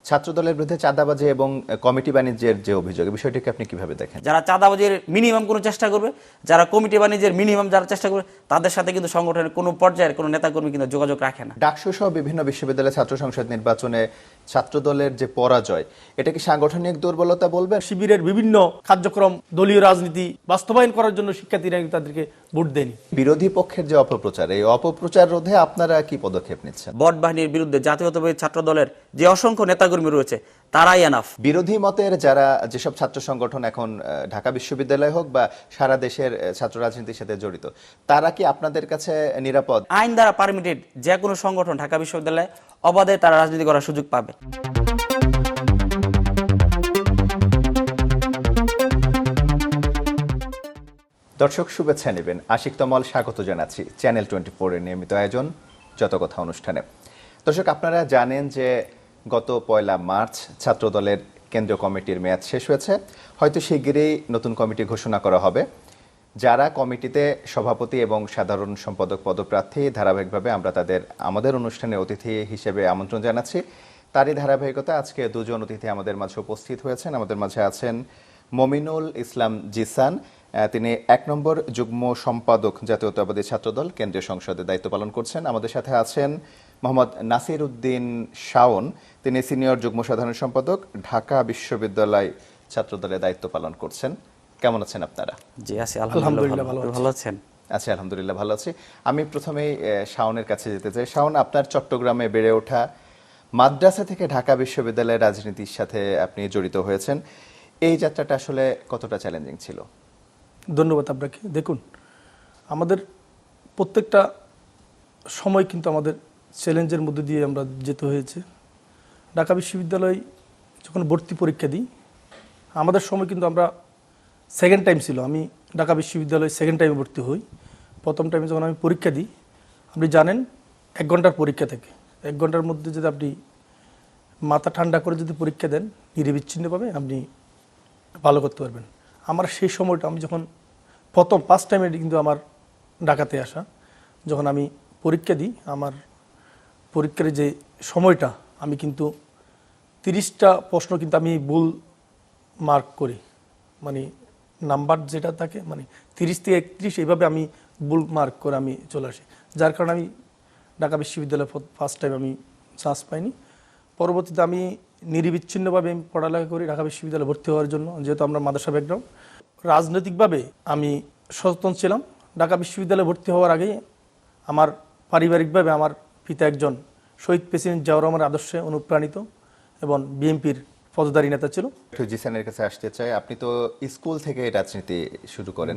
ছাত্রদলের বিরুদ্ধে চাঁদাবাজি এবং কমিটি বাণিজ্যের যে অভিযোগ, এই বিষয়টিকে আপনি কিভাবে দেখেন? যারা চাঁদাবাজির মিনিমাম কোনো চেষ্টা করবে, যারা কমিটি বাণিজ্যের মিনিমাম যারা চেষ্টা করবে, তাদের সাথে কিন্তু সংগঠনের কোনো পর্যায়ের কোনো নেতাকর্মী কিন্তু যোগাযোগ রাখে না। ডাকসু সহ বিভিন্ন বিশ্ববিদ্যালয়ের ছাত্র সংসদ নির্বাচনে ছাত্রদলের যে পরাজয়, এটা কি সাংগঠনিক দুর্বলতা বলবেন? শিবিরের বিভিন্ন কার্যক্রম, দলীয় রাজনীতি বাস্তবায়ন করার জন্য শিক্ষার্থীরা তাদেরকে ভোট দেয়নি। বিরোধী পক্ষের যে অপপ্রচার, এই অপপ্রচার রোধে আপনারা কি পদক্ষেপ নিচ্ছেন? বট বাহিনীর বিরুদ্ধে জাতীয়তাবাদী ছাত্র দলের যে অসংখ্য নেতাকর্মী রয়েছে তারাই এনাফ। বিরোধী মতের যারা যেসব ছাত্র সংগঠন এখন ঢাকা বিশ্ববিদ্যালয় হোক বা সারা দেশের ছাত্র রাজনীতির সাথে জড়িত, তারা কি আপনাদের কাছে নিরাপদ? আইন দ্বারা পারমিটেড যে কোনো সংগঠন ঢাকা বিশ্ববিদ্যালয়ে অবাধে তারা রাজনীতি করার সুযোগ পাবে। দর্শক শুভেচ্ছা নেবেন, আশিক তমাল স্বাগত জানাচ্ছি চ্যানেল 24 এর নিয়মিত আয়োজন যত কথা অনুষ্ঠানে। দর্শক, আপনারা জানেন যে গত 1 মার্চ ছাত্রদলের কেন্দ্রীয় কমিটির মেয়াদ শেষ হয়েছে। হয়তো শিগগিরই নতুন কমিটি ঘোষণা করা হবে। যারা কমিটিতে সভাপতি এবং সাধারণ সম্পাদক পদপ্রার্থী, ধারাবাহিকভাবে আমরা তাদের আমাদের অনুষ্ঠানে অতিথি হিসেবে আমন্ত্রণ জানাচ্ছি। তারই ধারাবাহিকতা আজকে দুজন অতিথি আমাদের মাঝে উপস্থিত হয়েছেন। আমাদের মাঝে আছেন মমিনুল ইসলাম জিসান, তিনি 1 নম্বর যুগ্ম সম্পাদক জাতীয়তাবাদী ছাত্রদল কেন্দ্রীয় সংসদে দায়িত্ব পালন করছেন। আমাদের সাথে আছেন মোহাম্মদ নাসির উদ্দিন শাওন, তিনি সিনিয়র যুগ্ম সাধারণ সম্পাদক ঢাকা বিশ্ববিদ্যালয় ছাত্রদলের দায়িত্ব পালন করছেন। কেমন আছেন আপনারা? জি আছি আলহামদুলিল্লাহ, ভালো আছেন? আছি আলহামদুলিল্লাহ, ভালো আছি। আমি প্রথমেই শাওনের কাছে যেতে চাই। শাওন, আপনার চট্টগ্রামে বেড়ে ওঠা, মাদ্রাসা থেকে ঢাকা বিশ্ববিদ্যালয়ের রাজনীতির সাথে আপনি জড়িত হয়েছেন। এই যাত্রাটা আসলে কতটা চ্যালেঞ্জিং ছিল? ধন্যবাদ আপনাকে। দেখুন, আমাদের প্রত্যেকটা সময় কিন্তু আমাদের চ্যালেঞ্জের মধ্যে দিয়ে আমরা যেতে হয়েছে। ঢাকা বিশ্ববিদ্যালয় যখন ভর্তি পরীক্ষা দিই, আমাদের সময় কিন্তু আমরা সেকেন্ড টাইম ছিল। আমি ঢাকা বিশ্ববিদ্যালয়ে সেকেন্ড টাইমে ভর্তি হই। প্রথম টাইমে যখন আমি পরীক্ষা দিই, আপনি জানেন 1 ঘন্টার পরীক্ষা থাকে। 1 ঘন্টার মধ্যে যদি আপনি মাথা ঠান্ডা করে যদি পরীক্ষা দেন, নিরবিচ্ছিন্নভাবে আপনি ভালো করতে পারবেন। আমার সেই সময়টা, আমি যখন প্রথম ফার্স্ট টাইমে কিন্তু আমার ঢাকাতে আসা, যখন আমি পরীক্ষা দিই, আমার পরীক্ষার যে সময়টা, আমি কিন্তু 30টা প্রশ্ন কিন্তু আমি ভুল মার্ক করি। মানে নাম্বার যেটা থাকে, মানে 30 থেকে 31 এইভাবে আমি ভুল মার্ক করে আমি চলে আসি। যার কারণে আমি ঢাকা বিশ্ববিদ্যালয়ে ফার্স্ট টাইম আমি চান্স পাইনি। পরবর্তীতে আমি নিরবিচ্ছিন্নভাবে আমি পড়ালেখা করি ঢাকা বিশ্ববিদ্যালয়ে ভর্তি হওয়ার জন্য, যেহেতু আমরা মাদ্রাসা ব্যাকগ্রাউন্ড। রাজনৈতিকভাবে আমি সচেতন ছিলাম। ঢাকা বিশ্ববিদ্যালয়ে ভর্তি হওয়ার আগেই আমার পারিবারিকভাবে আমার পিতা একজন শহীদ প্রেসিডেন্ট জিয়াউর রহমানের আদর্শে অনুপ্রাণিত এবং বিএনপির ফৌজদারি নেতা ছিল। জিসানের কাছে আসতে চাই, আপনি তো স্কুল থেকে রাজনীতি শুরু করেন,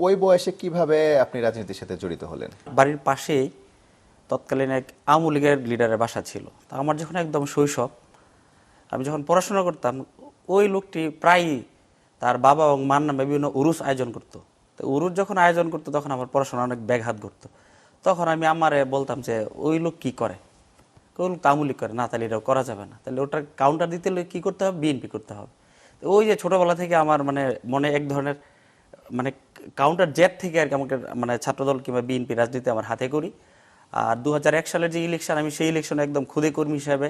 ওই বয়সে কিভাবে আপনি রাজনীতির সাথে জড়িত হলেন? বাড়ির পাশেই তৎকালীন এক আওয়ামী লীগের লিডারের বাসা ছিল। তা আমার যখন একদম শৈশব, আমি যখন পড়াশোনা করতাম, ওই লোকটি প্রায়ই তার বাবা এবং মার নামে বিভিন্ন উরুস আয়োজন করতো। তো উরুস যখন আয়োজন করতো, তখন আমার পড়াশোনা অনেক ব্যাঘাত ঘটতো। তখন আমি আমারে বলতাম যে ওই লোক কি করে, ওই লোক আওয়ামী লীগ করে, না তাহলে এটাও করা যাবে না, তাহলে ওটার কাউন্টার দিতে হলে কী করতে হবে, বিএনপি করতে হবে। তো ওই যে ছোটোবেলা থেকে আমার মানে মনে এক ধরনের মানে কাউন্টার জেদ থেকে আর কি আমাকে মানে ছাত্রদল কিংবা বিএনপি রাজনীতি আমার হাতে করি। আর 2001 সালের যে ইলেকশন, আমি সেই ইলেকশনে একদম খুদে কর্মী হিসাবে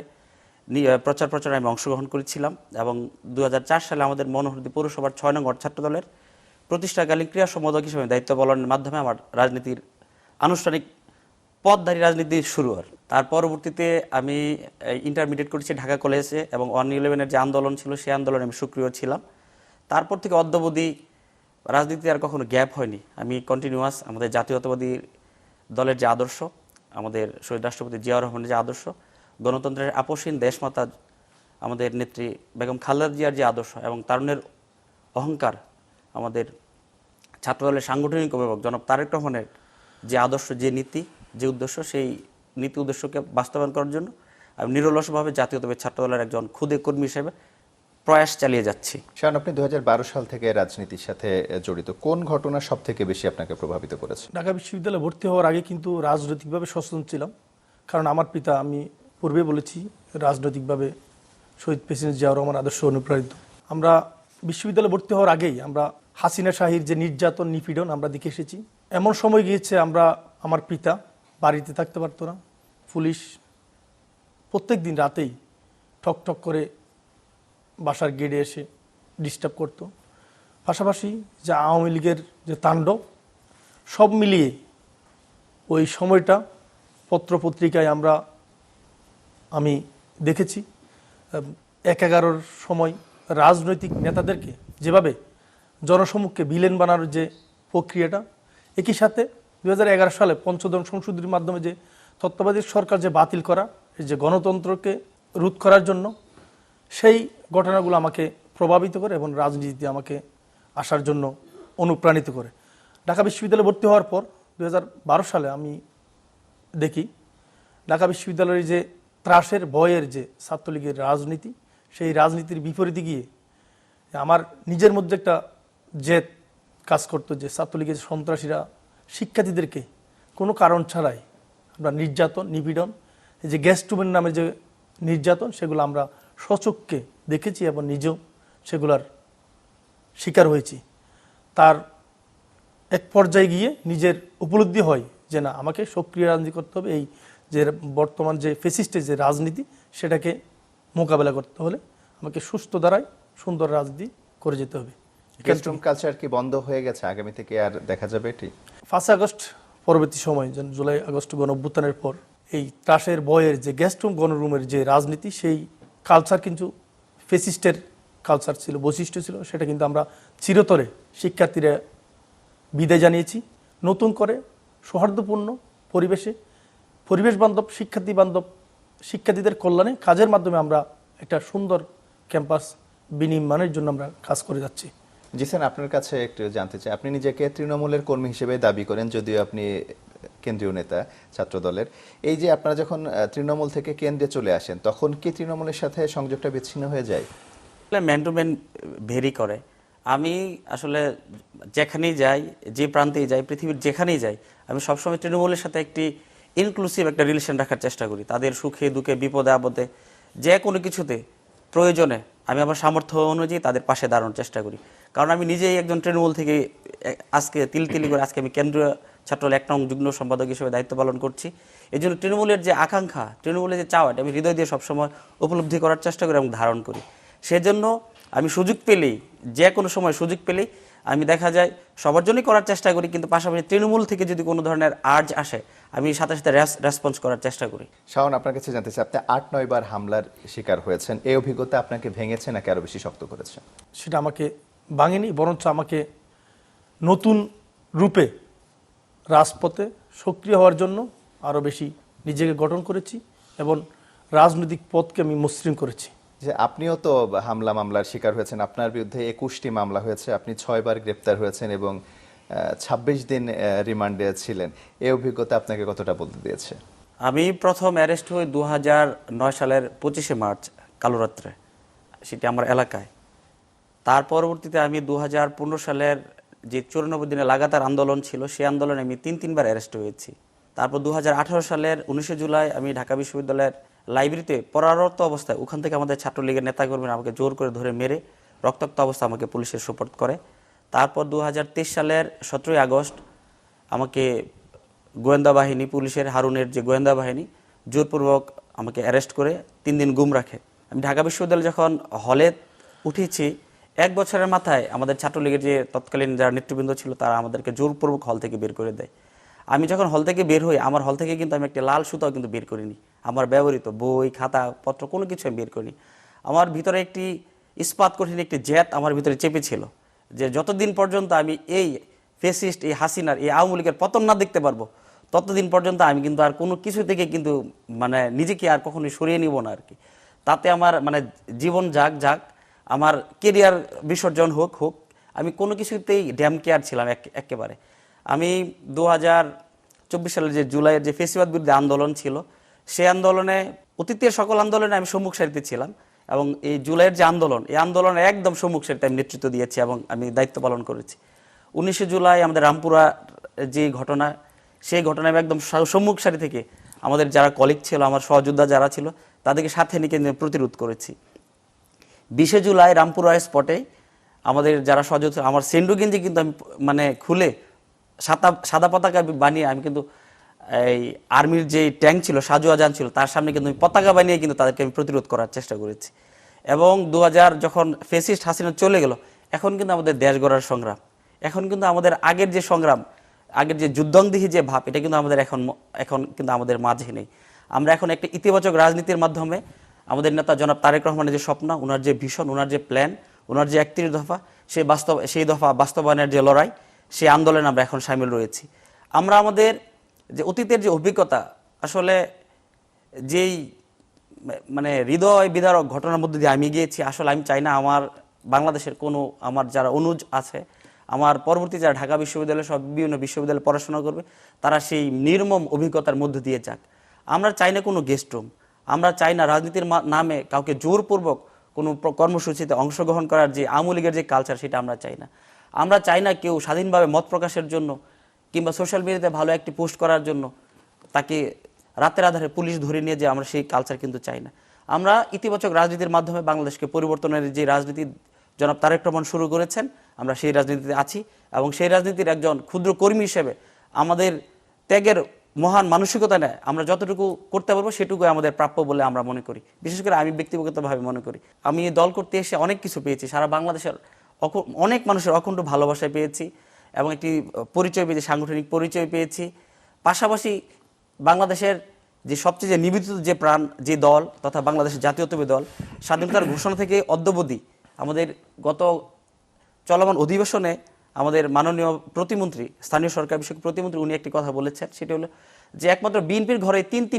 প্রচারে আমি অংশগ্রহণ করেছিলাম। এবং 2004 সালে আমাদের মনোহরদী পৌরসভার 6 নং ওয়ার্ড ছাত্রদলের প্রতিষ্ঠাকালীন ক্রীড়া সম্পাদক হিসেবে দায়িত্ব পালনের মাধ্যমে আমার রাজনীতির আনুষ্ঠানিক পথধারী রাজনীতি শুরু হয়। তার পরবর্তীতে আমি ইন্টারমিডিয়েট করেছি ঢাকা কলেজে, এবং 111-এর যে আন্দোলন ছিল সেই আন্দোলনে আমি সক্রিয় ছিলাম। তারপর থেকে অদ্যাবধি রাজনীতি আর কখনো গ্যাপ হয়নি। আমি কন্টিনিউয়াস আমাদের জাতীয়তাবাদী দলের যে আদর্শ, আমাদের শহীদ রাষ্ট্রপতি জিয়াউর রহমানের যে আদর্শ, গণতন্ত্রের আপসহীন দেশমাতা আমাদের নেত্রী বেগম খালেদা জিয়ার যে আদর্শ, এবং তারুণের অহংকার আমাদের ছাত্রদলের সাংগঠনিক অভিভাবক জনাব তারেক রহমানের যে আদর্শ, যে নীতি, যে উদ্দেশ্য, সেই নীতি উদ্দেশ্যকে বাস্তবায়ন করার জন্য আমি নিরলসভাবে জাতীয়তাবাদী ছাত্রদলের একজন ক্ষুদে কর্মী হিসেবে প্রয়াস চালিয়ে যাচ্ছি। শাওন, আপনি 2012 সাল থেকে রাজনীতির সাথে জড়িত। কোন ঘটনা সব থেকে বেশি আপনাকে প্রভাবিত করেছে? ঢাকা বিশ্ববিদ্যালয়ে ভর্তি হওয়ার আগে কিন্তু রাজনৈতিকভাবে সচেতন ছিলাম, কারণ আমার পিতা, আমি পূর্বে বলেছি, রাজনৈতিকভাবে শহীদ প্রেসিডেন্ট জিয়াউর রহমান আদর্শ অনুপ্রাণিত। আমরা বিশ্ববিদ্যালয়ে ভর্তি হওয়ার আগেই আমরা হাসিনা শাহীর যে নির্যাতন, নিপীড়ন আমরা দেখে এসেছি। এমন সময় গিয়েছে আমার পিতা বাড়িতে থাকতে পারতো না। পুলিশ প্রত্যেক দিন রাতেই ঠক ঠক করে বাসার গেটে এসে ডিস্টার্ব করতো। পাশাপাশি যে আওয়ামী লীগের যে তাণ্ডব, সব মিলিয়ে ওই সময়টা পত্রপত্রিকায় আমি দেখেছি ১/১১ সময় রাজনৈতিক নেতাদেরকে যেভাবে জনসমক্ষে ভিলেন বানানোর যে প্রক্রিয়াটা, একই সাথে ২০১১ সালে পঞ্চদশ সংশোধনীর মাধ্যমে যে তত্ত্বাবধায়ক সরকার যে বাতিল করা, এই যে গণতন্ত্রকে রোধ করার জন্য, সেই ঘটনাগুলো আমাকে প্রভাবিত করে এবং রাজনীতিতে আমাকে আসার জন্য অনুপ্রাণিত করে। ঢাকা বিশ্ববিদ্যালয়ে ভর্তি হওয়ার পর ২০১২ সালে আমি দেখি ঢাকা বিশ্ববিদ্যালয়ের যে ত্রাসের ভয়ের যে ছাত্রলীগের রাজনীতি, সেই রাজনীতির বিপরীতে গিয়ে আমার নিজের মধ্যে একটা জেদ কাজ করতো যে ছাত্রলীগের সন্ত্রাসীরা শিক্ষার্থীদেরকে কোনো কারণ ছাড়াই আমরা নির্যাতন, নিপীড়ন, এই যে গ্যাস টুবের নামে যে নির্যাতন, সেগুলো আমরা স্বচক্ষে দেখেছি এবং নিজেও সেগুলার শিকার হয়েছি। তার এক পর্যায়ে গিয়ে নিজের উপলব্ধি হয় যে না, আমাকে সক্রিয় রাজনীতি করতে হবে। এই যে বর্তমান যে ফেসিস্টের যে রাজনীতি, সেটাকে মোকাবেলা করতে হলে আমাকে সুস্থ ধারায় সুন্দর রাজনীতি করে যেতে হবে। গেস্টরুম কালচার কি বন্ধ হয়ে গেছে? আগামী থেকে আর দেখা যাবে এটি? 5 আগস্ট পরবর্তী সময়, যেন জুলাই আগস্ট গণঅভ্যুত্থানের পর এই ত্রাসের ভয়ের যে গেস্টরুম গণরুমের যে রাজনীতি, সেই কালচার কিন্তু ফেসিস্টের কালচার ছিল, বৈশিষ্ট্য ছিল। সেটা কিন্তু আমরা চিরতরে শিক্ষার্থীরা বিদায় জানিয়েছি। নতুন করে সৌহার্দ্যপূর্ণ পরিবেশে, পরিবেশ বান্ধব, শিক্ষার্থী বান্ধব, শিক্ষার্থীদের কল্যাণে কাজের মাধ্যমে আমরা একটা সুন্দর ক্যাম্পাস বিনির্মাণের জন্য আমরা কাজ করে যাচ্ছি। জিসান, আপনার কাছে একটু জানতে চাই, আপনি নিজেকে তৃণমূলের কর্মী হিসেবে দাবি করেন, যদিও আপনি কেন্দ্রীয় নেতা ছাত্র দলের। এই যে আপনারা যখন তৃণমূল থেকে কেন্দ্রে চলে আসেন, তখন কি তৃণমূলের সাথে সংযোগটা বিচ্ছিন্ন হয়ে যায়? ম্যান টু ম্যান ভেরি করে। আমি আসলে যেখানেই যাই, যে প্রান্তেই যাই, পৃথিবীর যেখানেই যাই, আমি সবসময় তৃণমূলের সাথে একটি ইনক্লুসিভ একটা রিলেশন রাখার চেষ্টা করি। তাদের সুখে দুঃখে, বিপদে আপদে, যে কোনো কিছুতে প্রয়োজনে আমি আমার সামর্থ্য অনুযায়ী তাদের পাশে দাঁড়ানোর চেষ্টা করি। কারণ আমি নিজেই একজন তৃণমূল থেকে আজকে তিল করে আজকে আমি কেন্দ্রীয় ছাত্রদল 1 নং যুগ্ম সম্পাদক হিসেবে দায়িত্ব পালন করছি। এই জন্য তৃণমূলের যে আকাঙ্ক্ষা, তৃণমূলের যে চাওয়াটা আমি হৃদয় দিয়ে সবসময় উপলব্ধি করার চেষ্টা করি এবং ধারণ করি। সেজন্য আমি সুযোগ পেলেই, যে কোনো সময় সুযোগ পেলেই আমি দেখা যায় সবার জন্যই করার চেষ্টা করি, কিন্তু পাশাপাশি তৃণমূল থেকে যদি কোনো ধরনের আর্জ আসে, আমি সাথে সাথে রেসপন্স করার চেষ্টা করি। শাওন, আপনার কাছে জানতে চাই, আপনি 8-9 বার হামলার শিকার হয়েছেন। এই অভিজ্ঞতা আপনাকে ভেঙেছে নাকি আরো বেশি শক্ত করেছে? সেটা আমাকে ভাঙেনি, বরঞ্চ আমাকে নতুন রূপে রাজপথে সক্রিয় হওয়ার জন্য আরও বেশি নিজেকে গঠন করেছি এবং রাজনৈতিক পথকে আমি মসৃণ করেছি। যে আপনিও তো মামলার শিকার হয়েছেন, আপনার বিরুদ্ধে 21টি মামলা হয়েছে, আপনি 6 বার গ্রেপ্তার হয়েছেন এবং 26 দিন রিমান্ডে ছিলেন। এই অভিজ্ঞতা আপনাকে কতটা বদলে দিয়েছে? আমি প্রথম অ্যারেস্ট হই 2009 সালের 25শে মার্চ কালোরাত্রে, সেটি আমার এলাকায়। তার পরবর্তীতে আমি 2015 সালের যে 94 দিনের লাগাতার আন্দোলন ছিল, সেই আন্দোলনে আমি 3বার অ্যারেস্ট হয়েছি। তারপর 2018 সালের 19শে জুলাই আমি ঢাকা বিশ্ববিদ্যালয়ের লাইব্রেরিতে পড়ারত অবস্থায় ওখান থেকে আমাদের ছাত্রলীগের নেতাকর্মীরা আমাকে জোর করে ধরে মেরে রক্তাক্ত অবস্থা আমাকে পুলিশের সোপর্দ করে। তারপর 2023 সালের 17ই আগস্ট আমাকে গোয়েন্দা বাহিনী, পুলিশের হারুনের যে গোয়েন্দা বাহিনী, জোরপূর্বক আমাকে অ্যারেস্ট করে 3 দিন গুম রাখে। আমি ঢাকা বিশ্ববিদ্যালয়ে যখন হলে উঠেছি, 1 বছরের মাথায় আমাদের ছাত্রলীগের যে তৎকালীন যারা নেতৃবৃন্দ ছিল, তারা আমাদেরকে জোরপূর্বক হল থেকে বের করে দেয়। আমি যখন হল থেকে বের হই, আমার হল থেকে কিন্তু আমি একটা লাল সুতাও কিন্তু বের করিনি। আমার ব্যবহৃত বই, খাতা পত্র কোনো কিছু আমি বের করিনি। আমার ভিতরে একটি ইস্পাত কঠিন একটি জেদ আমার ভিতরে চেপেছিল যে যতদিন পর্যন্ত আমি এই ফেসিস্ট, এই হাসিনার, এই আওয়ামী লীগের পতন না দেখতে পারবো, ততদিন পর্যন্ত আমি কিন্তু আর কোনো কিছু থেকে কিন্তু নিজেকে আর কখনোই সরিয়ে নিব না আর কি। তাতে আমার জীবন যাক, আমার কেরিয়ার বিসর্জন হোক, আমি কোনো কিছুতেই ড্যাম কেয়ার ছিলাম একেবারে। আমি 2024 সালের যে জুলাইয়ের যে ফেসিবাদ বিরোধী আন্দোলন ছিল, সেই আন্দোলনে, অতীতের সকল আন্দোলনে আমি সম্মুখ সারিতে ছিলাম এবং এই জুলাইয়ের যে আন্দোলন, এই আন্দোলনে একদম সম্মুখ সারিতে আমি নেতৃত্ব দিয়েছি এবং আমি দায়িত্ব পালন করেছি। 19শে জুলাই আমাদের রামপুরা যে ঘটনা, সেই ঘটনায় আমি একদম সম্মুখ সারি থেকে আমাদের যারা কলিগ ছিল, আমার সহযোদ্ধা যারা ছিল, তাদেরকে সাথে নিয়ে প্রতিরোধ করেছি। 20শে জুলাই রামপুরা স্পটে আমাদের যারা সহযোদ্ধা, আমার সেন্ডু গেঞ্জি কিন্তু আমি খুলে সাদা পতাকা বানিয়ে আমি কিন্তু এই আর্মির যে ট্যাঙ্ক ছিল, সাজোয়া যান ছিল, তার সামনে কিন্তু আমি পতাকা বানিয়ে কিন্তু তাদেরকে আমি প্রতিরোধ করার চেষ্টা করেছি। এবং 2000 যখন ফেসিস্ট হাসিনা চলে গেল, এখন কিন্তু আমাদের দেশ গড়ার সংগ্রাম, এখন কিন্তু আমাদের আগের যে সংগ্রাম, আগের যে যুদ্ধংদেহী যে ভাব, এটা কিন্তু আমাদের এখন কিন্তু আমাদের মাঝে নেই। আমরা এখন একটা ইতিবাচক রাজনীতির মাধ্যমে আমাদের নেতা জনাব তারেক রহমানের যে স্বপ্ন, ওনার যে ভীষণ, ওনার যে প্ল্যান, ওনার যে 31 দফা, সেই দফা বাস্তবায়নের যে লড়াই, সেই আন্দোলনে আমরা এখন সামিল রয়েছি। আমরা আমাদের যে অতীতের যে অভিজ্ঞতা, আসলে যেই মানে হৃদয় বিদারক ঘটনার মধ্যে দিয়ে আমি গিয়েছি, আসলে আমি চাই না আমার বাংলাদেশের কোনো, আমার যারা অনুজ আছে, আমার পরবর্তী যারা ঢাকা বিশ্ববিদ্যালয় সব বিভিন্ন বিশ্ববিদ্যালয়ে পড়াশোনা করবে, তারা সেই নির্মম অভিজ্ঞতার মধ্য দিয়ে যাক। আমরা চাই না কোনো গেস্ট রুম, আমরা চাই না রাজনীতির নামে কাউকে জোরপূর্বক কোনো কর্মসূচিতে অংশগ্রহণ করার যে আওয়ামী লীগের যে কালচার, সেটা আমরা চাই না। আমরা চাই না কেউ স্বাধীনভাবে মত প্রকাশের জন্য কিংবা সোশ্যাল মিডিয়াতে ভালো একটি পোস্ট করার জন্য তাকে রাতের আধারে পুলিশ ধরে নিয়ে, যে আমরা সেই কালচার কিন্তু চাই না। আমরা ইতিবাচক রাজনীতির মাধ্যমে বাংলাদেশকে পরিবর্তনের যে রাজনীতি জনাব তারেক রহমান শুরু করেছেন, আমরা সেই রাজনীতিতে আছি এবং সেই রাজনীতির একজন ক্ষুদ্র কর্মী হিসেবে আমাদের ত্যাগের মহান মানসিকতা নেয় আমরা যতটুকু করতে পারবো সেটুকু আমাদের প্রাপ্য বলে আমরা মনে করি। বিশেষ করে আমি ব্যক্তিগতভাবে মনে করি, আমি এই দল করতে এসে অনেক কিছু পেয়েছি, সারা বাংলাদেশের অনেক মানুষের অখণ্ড ভালোবাসায় পেয়েছি এবং একটি পরিচয় পেয়েছি, সাংগঠনিক পরিচয় পেয়েছি। পাশাপাশি বাংলাদেশের যে সবচেয়ে যে নিবেদিত যে প্রাণ, যে দল তথা বাংলাদেশের জাতীয়তাবাদী দল, স্বাধীনতার ঘোষণা থেকে অদ্যাবধি আমাদের গত চলমান অধিবেশনে আমাদের মাননীয় প্রতিমন্ত্রী, স্থানীয় সরকার বিষয়ক প্রতিমন্ত্রী, উনি একটি কথা বলেছেন, সেটি হলো যে একমাত্র বিএনপির ঘরে তিনটি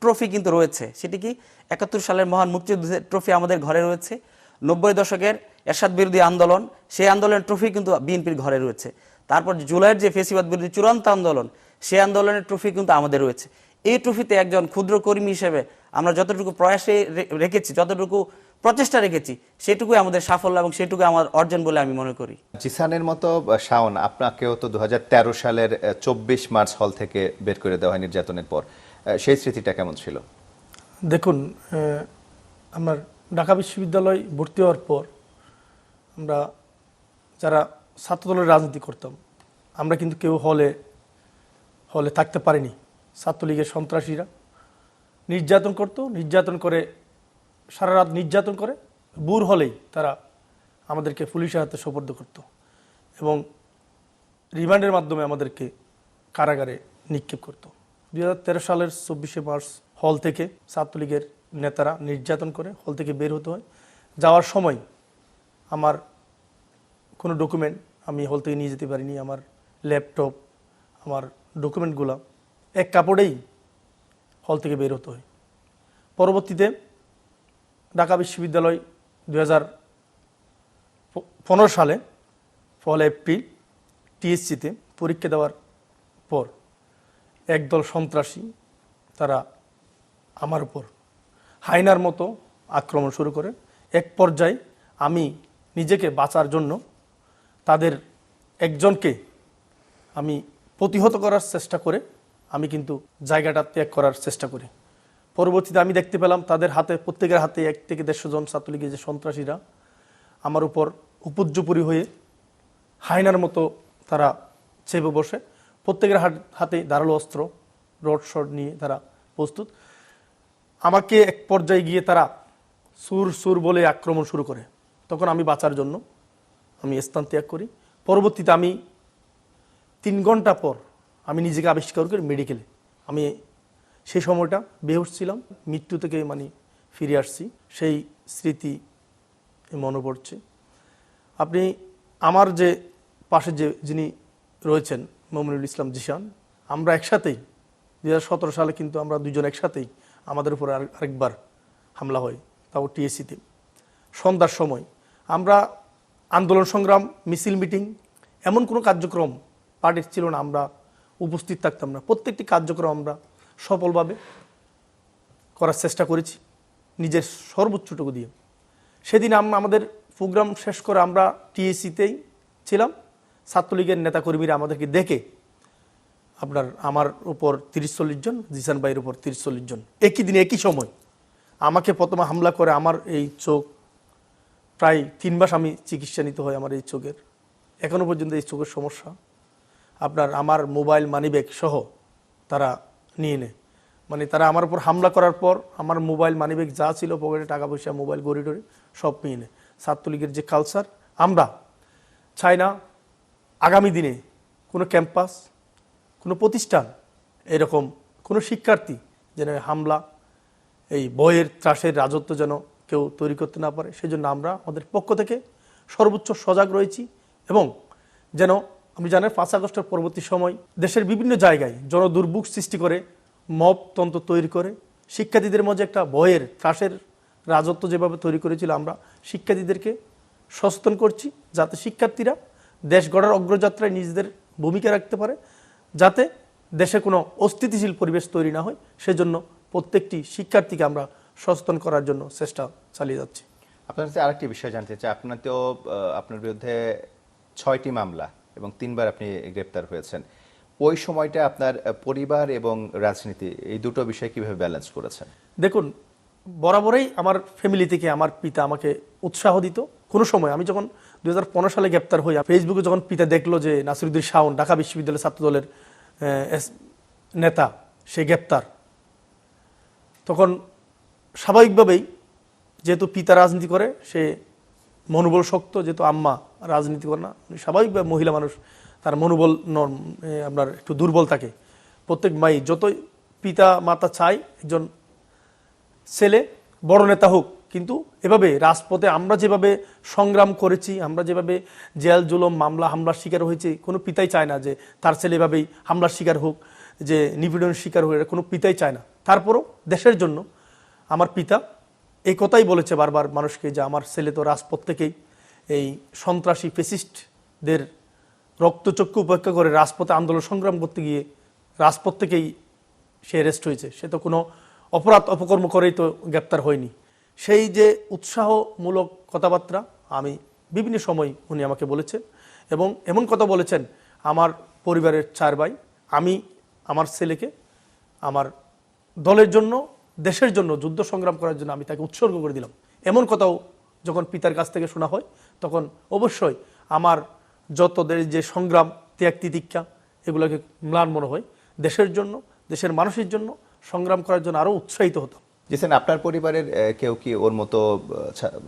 ট্রফি কিন্তু রয়েছে। সেটি কি? 71 সালের মহান মুক্তিযুদ্ধের ট্রফি আমাদের ঘরে রয়েছে, 90 দশকের এরশাদ বিরোধী আন্দোলন, সেই আন্দোলনের ট্রফি কিন্তু বিএনপির ঘরে রয়েছে, তারপর জুলাইয়ের যে ফেসিবাদ বিরোধী চূড়ান্ত আন্দোলন, সেই আন্দোলনের ট্রফি কিন্তু আমাদের রয়েছে। এই ট্রফিতে একজন ক্ষুদ্র কর্মী হিসেবে আমরা যতটুকু প্রয়াসে রেখেছি, যতটুকু প্রচেষ্টা রেখেছি, সেটুকুই আমাদের সাফল্য এবং সেটুকুই আমার অর্জন বলে আমি মনে করি। জিসানের মতো শাওন, আপনাকেও তো 2013 সালের 24 মার্চ হল থেকে বের করে দেওয়া হয় নির্যাতনের পর, সেই স্মৃতিটা কেমন ছিল? দেখুন, আমার ঢাকা বিশ্ববিদ্যালয় ভর্তি হওয়ার পর আমরা যারা ছাত্রদলের রাজনীতি করতাম, আমরা কিন্তু কেউ হলে থাকতে পারিনি। ছাত্রলীগের সন্ত্রাসীরা নির্যাতন করে সারা রাত নির্যাতন করে, বুর হলেই তারা আমাদেরকে পুলিশের হাতে সোপর্দ করত এবং রিমান্ডের মাধ্যমে আমাদেরকে কারাগারে নিক্ষেপ করত। 2013 সালের 24 মার্চ হল থেকে ছাত্রলীগের নেতারা নির্যাতন করে হল থেকে বের হতে হয়। যাওয়ার সময় আমার কোনো ডকুমেন্ট আমি হল থেকে নিয়ে যেতে পারিনি। আমার ল্যাপটপ, আমার ডকুমেন্টগুলো এক কাপড়েই হল থেকে বের হতে হয়। পরবর্তীতে ঢাকা বিশ্ববিদ্যালয় 2015 সালে 1 এপ্রিল টিএসসিতে পরীক্ষা দেওয়ার পর একদল সন্ত্রাসী তারা আমার উপর হায়নার মতো আক্রমণ শুরু করে। এক পর্যায়ে আমি নিজেকে বাঁচার জন্য তাদের একজনকে আমি প্রতিহত করার চেষ্টা করে আমি কিন্তু জায়গাটা ত্যাগ করার চেষ্টা করি। পরবর্তীতে আমি দেখতে পেলাম তাদের হাতে, প্রত্যেকের হাতে 1 থেকে 150 জন ছাত্রলীগের যে সন্ত্রাসীরা আমার উপর উপর্যুপরি হয়ে হায়নার মতো তারা চেপে বসে, প্রত্যেকের হাতে ধারালো অস্ত্র, রড শট নিয়ে তারা প্রস্তুত। আমাকে এক পর্যায়ে গিয়ে তারা সুর বলে আক্রমণ শুরু করে। তখন আমি বাঁচার জন্য আমি স্থান ত্যাগ করি। পরবর্তীতে আমি 3 ঘন্টা পর আমি নিজেকে আবিষ্কার করি মেডিকেলে। আমি সেই সময়টা বেহুশ ছিলাম, মৃত্যু থেকে ফিরে আসছি, সেই স্মৃতি মনে পড়ছে। আপনি আমার যে পাশে যিনি রয়েছেন মমিনুল ইসলাম জিশান, আমরা একসাথেই 2017 সালে কিন্তু আমরা দুজন একসাথেই আমাদের উপর আরেকবার হামলা হয়, তাও টিএসসিতে সন্ধ্যার সময়। আমরা আন্দোলন সংগ্রাম, মিছিল, মিটিং, এমন কোনো কার্যক্রম পার্টির ছিল না আমরা উপস্থিত থাকতাম না। প্রত্যেকটি কার্যক্রম আমরা সফলভাবে করার চেষ্টা করেছি নিজের সর্বোচ্চটুকু দিয়ে। সেদিন আমাদের প্রোগ্রাম শেষ করে আমরা টিএসসিতেই ছিলাম। ছাত্রলীগের নেতাকর্মীরা আমাদেরকে দেখে আমার উপর 30-40 জন, জিসান ভাইয়ের উপর 30-40 জন একই দিনে একই সময় আমাকে প্রথমে হামলা করে। আমার এই চোখ প্রায় 3 মাস আমি চিকিৎসা নিতে হয় আমার এই চোখের, এখনো পর্যন্ত এই চোখের সমস্যা। আমার মোবাইল, মানিব্যাগ সহ তারা নিয়ে নেয়। মানে তারা আমার উপর হামলা করার পর আমার মোবাইল মানিব্যাগ যা ছিল পকেটে, টাকা পয়সা, মোবাইল, গড়ি টড়ি সব নিয়ে নেয়। ছাত্রলীগের যে কালচার, আমরা চাই না আগামী দিনে কোনো ক্যাম্পাস, কোনো প্রতিষ্ঠান, এরকম কোনো শিক্ষার্থী যেন হামলা, এই বইয়ের ত্রাসের রাজত্ব যেন কেউ তৈরি করতে না পারে। সেজন্য আমরা আমাদের পক্ষ থেকে সর্বোচ্চ সজাগ রয়েছি। এবং যেন আপনি জানেন 5 আগস্টের পরবর্তী সময় দেশের বিভিন্ন জায়গায় জনদুর্ভোগ সৃষ্টি করে, মবতন্ত্র তৈরি করে শিক্ষার্থীদের মধ্যে একটা ভয়ের ত্রাসের রাজত্ব যেভাবে তৈরি করেছিল, আমরা শিক্ষার্থীদেরকে সচেতন করছি যাতে শিক্ষার্থীরা দেশ গড়ার অগ্রযাত্রায় নিজেদের ভূমিকা রাখতে পারে, যাতে দেশে কোনো অস্থিতিশীল পরিবেশ তৈরি না হয়। সেজন্য প্রত্যেকটি শিক্ষার্থীকে আমরা সচেতন করার জন্য চেষ্টা চালিয়ে যাচ্ছি। আপনার কাছে আরেকটি বিষয় জানতে চাই, আপনার তো আপনার বিরুদ্ধে 6টি মামলা এবং 3বার আপনি গ্রেপ্তার হয়েছেন। ওই সময়টা আপনার পরিবার এবং রাজনীতি এই দুটো বিষয় কিভাবে ব্যালেন্স করেছেন? দেখুন, বরাবরই আমার ফ্যামিলি থেকে আমার পিতা আমাকে উৎসাহ দিত। কোনো সময় আমি যখন 2015 সালে গ্রেপ্তার হই, ফেসবুকে যখন পিতা দেখলো যে নাসিরুদ্দিন শাওন ঢাকা বিশ্ববিদ্যালয়ের ছাত্রদলের নেতা, সে গ্রেপ্তার, তখন স্বাভাবিকভাবেই, যেহেতু পিতা রাজনীতি করে, সে মনোবল শক্ত, যেহেতু আম্মা রাজনীতি করে না, স্বাভাবিকভাবে মহিলা মানুষ, তার মনোবল আপনার একটু দুর্বল থাকে। প্রত্যেক মাই যতই পিতা মাতা চায় একজন ছেলে বড় নেতা হোক, কিন্তু এভাবে রাজপথে আমরা যেভাবে সংগ্রাম করেছি, আমরা যেভাবে জেল জুলুম মামলা হামলার শিকার হয়েছে, কোনো পিতাই চায় না যে তার ছেলে এভাবেই হামলার শিকার হোক, যে নিপীড়নের শিকার হয়ে, কোনো পিতাই চায় না। তারপরও দেশের জন্য আমার পিতা এই কথাই বলেছে বারবার মানুষকে, যে আমার ছেলে তো রাজপথ থেকেই এই সন্ত্রাসী ফেসিস্টদের রক্তচক্ষু উপেক্ষা করে রাজপথে আন্দোলন সংগ্রাম করতে গিয়ে রাজপথ থেকেই সে অ্যারেস্ট হয়েছে। সে তো কোনো অপরাধ অপকর্ম করেই তো গ্রেপ্তার হয়নি। সেই যে উৎসাহমূলক কথাবার্তা আমি বিভিন্ন সময় উনি আমাকে বলেছেন, এবং এমন কথা বলেছেন, আমার পরিবারের 4 ভাই, আমি আমার ছেলেকে আমার দলের জন্য, দেশের জন্য যুদ্ধ সংগ্রাম করার জন্য আমি তাকে উৎসর্গ করে দিলাম। এমন কথাও যখন পিতার কাছ থেকে শোনা হয়, তখন অবশ্যই আমার যত যে সংগ্রাম, ত্যাগ তিতিক্ষা, এগুলোকে ম্লান মনে হয়। দেশের জন্য, দেশের মানুষের জন্য সংগ্রাম করার জন্য আরও উৎসাহিত হতাম। জিসেন, আপনার পরিবারের কেউ কি ওর মতো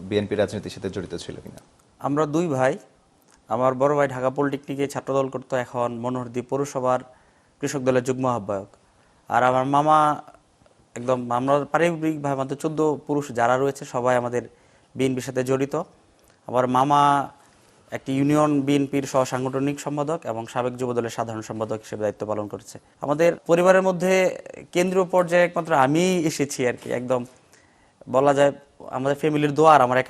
বিএনপি রাজনীতির সাথে জড়িত ছিল কিনা? আমরা 2 ভাই। আমার বড় ভাই ঢাকা পলিটেকনিকে ছাত্রদল করতো, এখন মনোহরদী পৌরসভার কৃষক দলের যুগ্ম আহ্বায়ক। আর আমার মামা একদম, আমরা পারিবারিকভাবে আমাদের 14 পুরুষ যারা রয়েছে সবাই আমাদের বিএনপির সাথে জড়িত। আমার মামা একটি ইউনিয়ন বিএনপির সহ সাংগঠনিক সম্পাদক এবং সাবেক যুবদলের সাধারণ সম্পাদক হিসেবে দায়িত্ব পালন করেছে। আমাদের পরিবারের মধ্যে কেন্দ্রীয় পর্যায়ে একমাত্র আমি এসেছি আর কি, একদম বলা যায় আমাদের ফ্যামিলির দোয়া আর আমার এক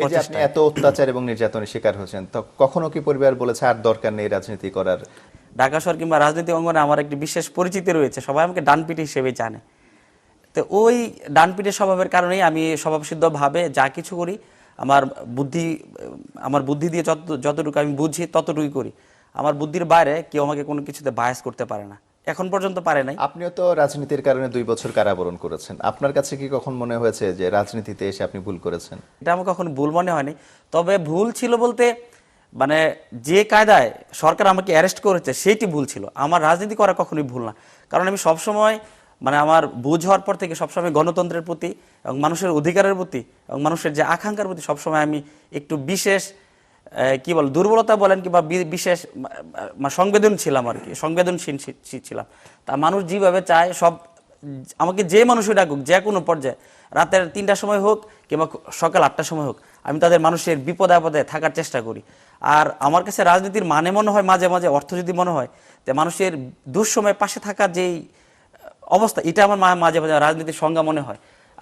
এই যে আপনি এত অত্যাচার এবং নির্যাতনের শিকার হয়েছেন, তো কখনো কি পরিবার বলেছে আর দরকার নেই রাজনীতি করার? ঢাকা শহর কিংবা রাজনৈতিক অঙ্গনে আমার একটি বিশেষ পরিচিতি রয়েছে, সবাই আমাকে ডানপিটে হিসেবে জানে। তো ওই ডানপিটের স্বভাবের কারণেই আমি স্বভাবসিদ্ধভাবে যা কিছু করি, আমার বুদ্ধি দিয়ে যতটুকু আমি বুঝি ততটুকুই করি। আমার বুদ্ধির বাইরে কেউ আমাকে কোনো কিছুতে বায়াস করতে পারে না, এখন পর্যন্ত পারে নাই। আপনিও তো রাজনীতির কারণে 2 বছর কারাবরণ করেছেন। আপনার কাছে কি কখন মনে হয়েছে যে রাজনীতিতে এসে আপনি ভুল করেছেন? এটা আমার কখনো ভুল মনে হয়নি, তবে ভুল ছিল বলতে মানে যে কায়দায় সরকার আমাকে অ্যারেস্ট করেছে সেইটি ভুল ছিল। আমার রাজনীতি করা কখনোই ভুল না, কারণ আমি সবসময় মানে আমার বুঝ হওয়ার পর থেকে সবসময় গণতন্ত্রের প্রতি এবং মানুষের অধিকারের প্রতি এবং মানুষের যে আকাঙ্ক্ষার প্রতি সবসময় আমি একটু বিশেষ কি বল দুর্বলতা বলেন কিংবা বিশেষ সংবেদনশীল ছিলাম আর কি, সংবেদনশীল ছিলাম। তা মানুষ যেভাবে চায়, সব আমাকে যে মানুষই ডাকুক, যে কোনো পর্যায়ে, রাতের 3টার সময় হোক কিংবা সকাল 8টার সময় হোক, আমি তাদের মানুষের বিপদে আপদে থাকার চেষ্টা করি। আর আমার কাছে রাজনীতির মানে মনে হয় মাঝে মাঝে অর্থ যদি মনে হয়, তো মানুষের দুঃসময়ে পাশে থাকার যেই অবস্থা, এটা আমার মাঝে মাঝে রাজনীতির সংজ্ঞা মনে হয়।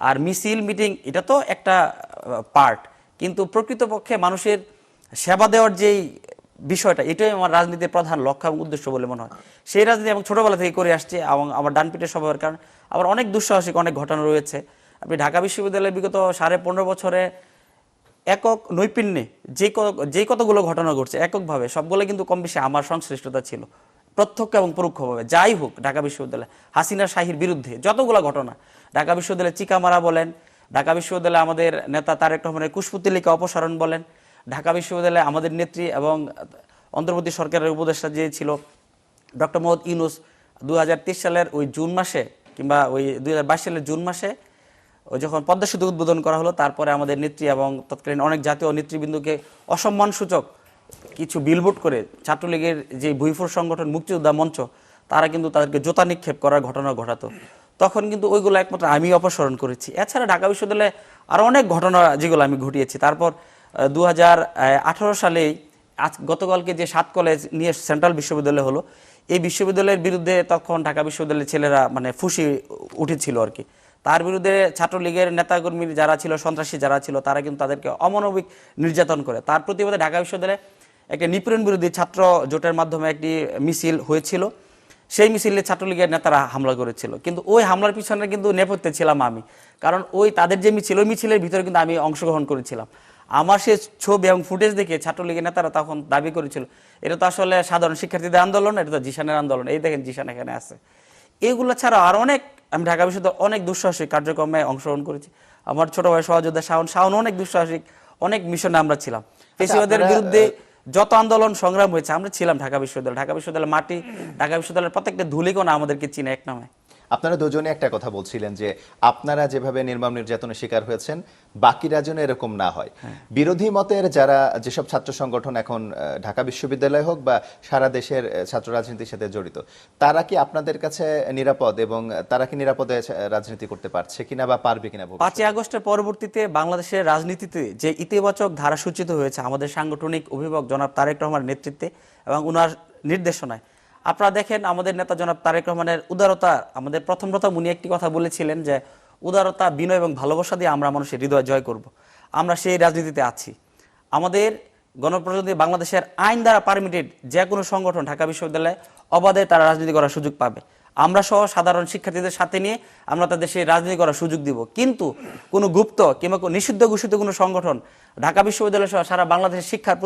আর মিছিল মিটিং এটা তো একটা পার্ট, কিন্তু প্রকৃতপক্ষে মানুষের সেবা দেওয়ার যেই বিষয়টা, এটাই আমার রাজনীতির প্রধান লক্ষ্য এবং উদ্দেশ্য বলে মনে হয়। সেই রাজনীতি এবং ছোটবেলা থেকে করে আসছে, এবং আমার ডানপিটের স্বভাবের কারণে আবার অনেক দুঃসাহসিক অনেক ঘটনা রয়েছে। আপনি ঢাকা বিশ্ববিদ্যালয়ের বিগত 15.5 বছরে একক নৈপুণ্যে যে কতগুলো ঘটনা ঘটছে এককভাবে, সবগুলো কিন্তু কম বেশি আমার সংশ্লিষ্টতা ছিল, প্রত্যক্ষ এবং পরোক্ষভাবে। যাই হোক, ঢাকা বিশ্ববিদ্যালয় হাসিনা শাহীর বিরুদ্ধে যতগুলো ঘটনা, ঢাকা বিশ্ববিদ্যালয়ে চিকামারা বলেন, ঢাকা বিশ্ববিদ্যালয়ে আমাদের নেতা তারেক রহমানের কুশপুতলিকা অপসারণ বলেন, ঢাকা বিশ্ববিদ্যালয়ে আমাদের নেত্রী এবং অন্তর্বর্তী সরকারের উপদেষ্টা যে ছিল ডক্টর মোহাম্মদ ইউনূস 2023 সালের ওই জুন মাসে কিংবা ওই 2022 সালের জুন মাসে ওই যখন পদ্মা সেতু উদ্বোধন করা হলো, তারপরে আমাদের নেত্রী এবং তৎকালীন অনেক জাতীয় নেতৃবৃন্দকে অসম্মানসূচক কিছু বিলবোর্ড করে ছাত্রলীগের যে ভুইফোর সংগঠন মুক্তিযোদ্ধা মঞ্চ, তারা কিন্তু তাদেরকে জোতা নিক্ষেপ করার ঘটনা ঘটাতো। তখন কিন্তু ওইগুলো একমাত্র আমি অপসারণ করেছি। এছাড়া ঢাকা বিশ্ববিদ্যালয়ে আরও অনেক ঘটনা যেগুলো আমি ঘটিয়েছি। তারপর 2018 সালেই গতকালকে যে 7 কলেজ নিয়ে সেন্ট্রাল বিশ্ববিদ্যালয় হলো, এই বিশ্ববিদ্যালয়ের বিরুদ্ধে তখন ঢাকা বিশ্ববিদ্যালয়ের ছেলেরা মানে ফুঁসি উঠেছিল আর কি। তার বিরুদ্ধে ছাত্রলীগের নেতাকর্মী যারা ছিল, সন্ত্রাসী যারা ছিল, তারা কিন্তু তাদেরকে অমানবিক নির্যাতন করে। তার প্রতিবাদে ঢাকা বিশ্ববিদ্যালয়ে একটা নিপীড়ন বিরোধী ছাত্র জোটের মাধ্যমে একটি মিছিল হয়েছিল। সেই মিছিলে ছাত্রলীগের নেতারা হামলা করেছিল, কিন্তু ওই হামলার পিছনে কিন্তু নেপথ্যে ছিলাম আমি। কারণ ওই তাদের যে মিছিল, ওই মিছিলের ভিতরে কিন্তু আমি অংশগ্রহণ করেছিলাম। আমার সে ছবি এবং ফুটেজ দেখে ছাত্রলীগের নেতারা তখন দাবি করেছিল এটা তো আসলে সাধারণ শিক্ষার্থীদের আন্দোলন, এটা তো জিশানের আন্দোলন। এই দেখেন জিশান এখানে আছে। এগুলো ছাড়া আর অনেক, আমি ঢাকা বিশ্ববিদ্যালয়ের অনেক দুঃসাহসিক কার্যক্রমে অংশগ্রহণ করেছি। আমার ছোট ভাই সহযোদ্ধা শাওন অনেক দুঃসাহসিক, অনেক মিশনে আমরা ছিলাম। ফেসিবাদের বিরুদ্ধে যত আন্দোলন সংগ্রাম হয়েছে আমরা ছিলাম ঢাকা বিশ্ববিদ্যালয়। ঢাকা বিশ্ববিদ্যালয়ের মাটি, ঢাকা বিশ্ববিদ্যালয়ের প্রত্যেকটা ধূলিকণা আমাদেরকে চিনে এক নামে। আপনারা দুজনে একটা কথা বলছিলেন যে আপনারা যেভাবে নির্মম নির্যাতনের শিকার হয়েছেন, বাকিরা যেন এরকম না হয়। বিরোধী মতের যারা, যেসব ছাত্র সংগঠন এখন ঢাকা বিশ্ববিদ্যালয় হোক বা সারা দেশের ছাত্র রাজনীতির সাথে জড়িত, তারা কি আপনাদের কাছে নিরাপদ এবং তারা কি নিরাপদে রাজনীতি করতে পারছে কিনা বা পারবে কিনা? 5ই আগস্টের পরবর্তীতে বাংলাদেশের রাজনীতিতে যে ইতিবাচক ধারা সূচিত হয়েছে আমাদের সাংগঠনিক অভিভাবক জনাব তারেক রহমানের নেতৃত্বে এবং উনার নির্দেশনায়, আপনারা দেখেন আমাদের নেতা জনাব তারেক রহমানের উদারতা, আমাদের প্রথম উনি একটি কথা বলেছিলেন যে উদারতা, বিনয় এবং ভালোবাসা দিয়ে আমরা মানুষের হৃদয় জয় করব। আমরা সেই রাজনীতিতে আছি। আমাদের গণপ্রজাতন্ত্রী বাংলাদেশের আইন দ্বারা পারমিটেড যে কোনো সংগঠন ঢাকা বিশ্ববিদ্যালয়ে অবাধে তারা রাজনীতি করার সুযোগ পাবে। আমরা সহ সাধারণ শিক্ষার্থীদের সাথে নিয়ে আমরা তাদের সেই রাজনীতি করার সুযোগ দিব। কিন্তু কোনো গুপ্ত কিংবা নিষিদ্ধ ঘোষিত কোনো সংগঠন ঢাকা বিশ্ববিদ্যালয় সহ সারা বাংলাদেশের শিক্ষার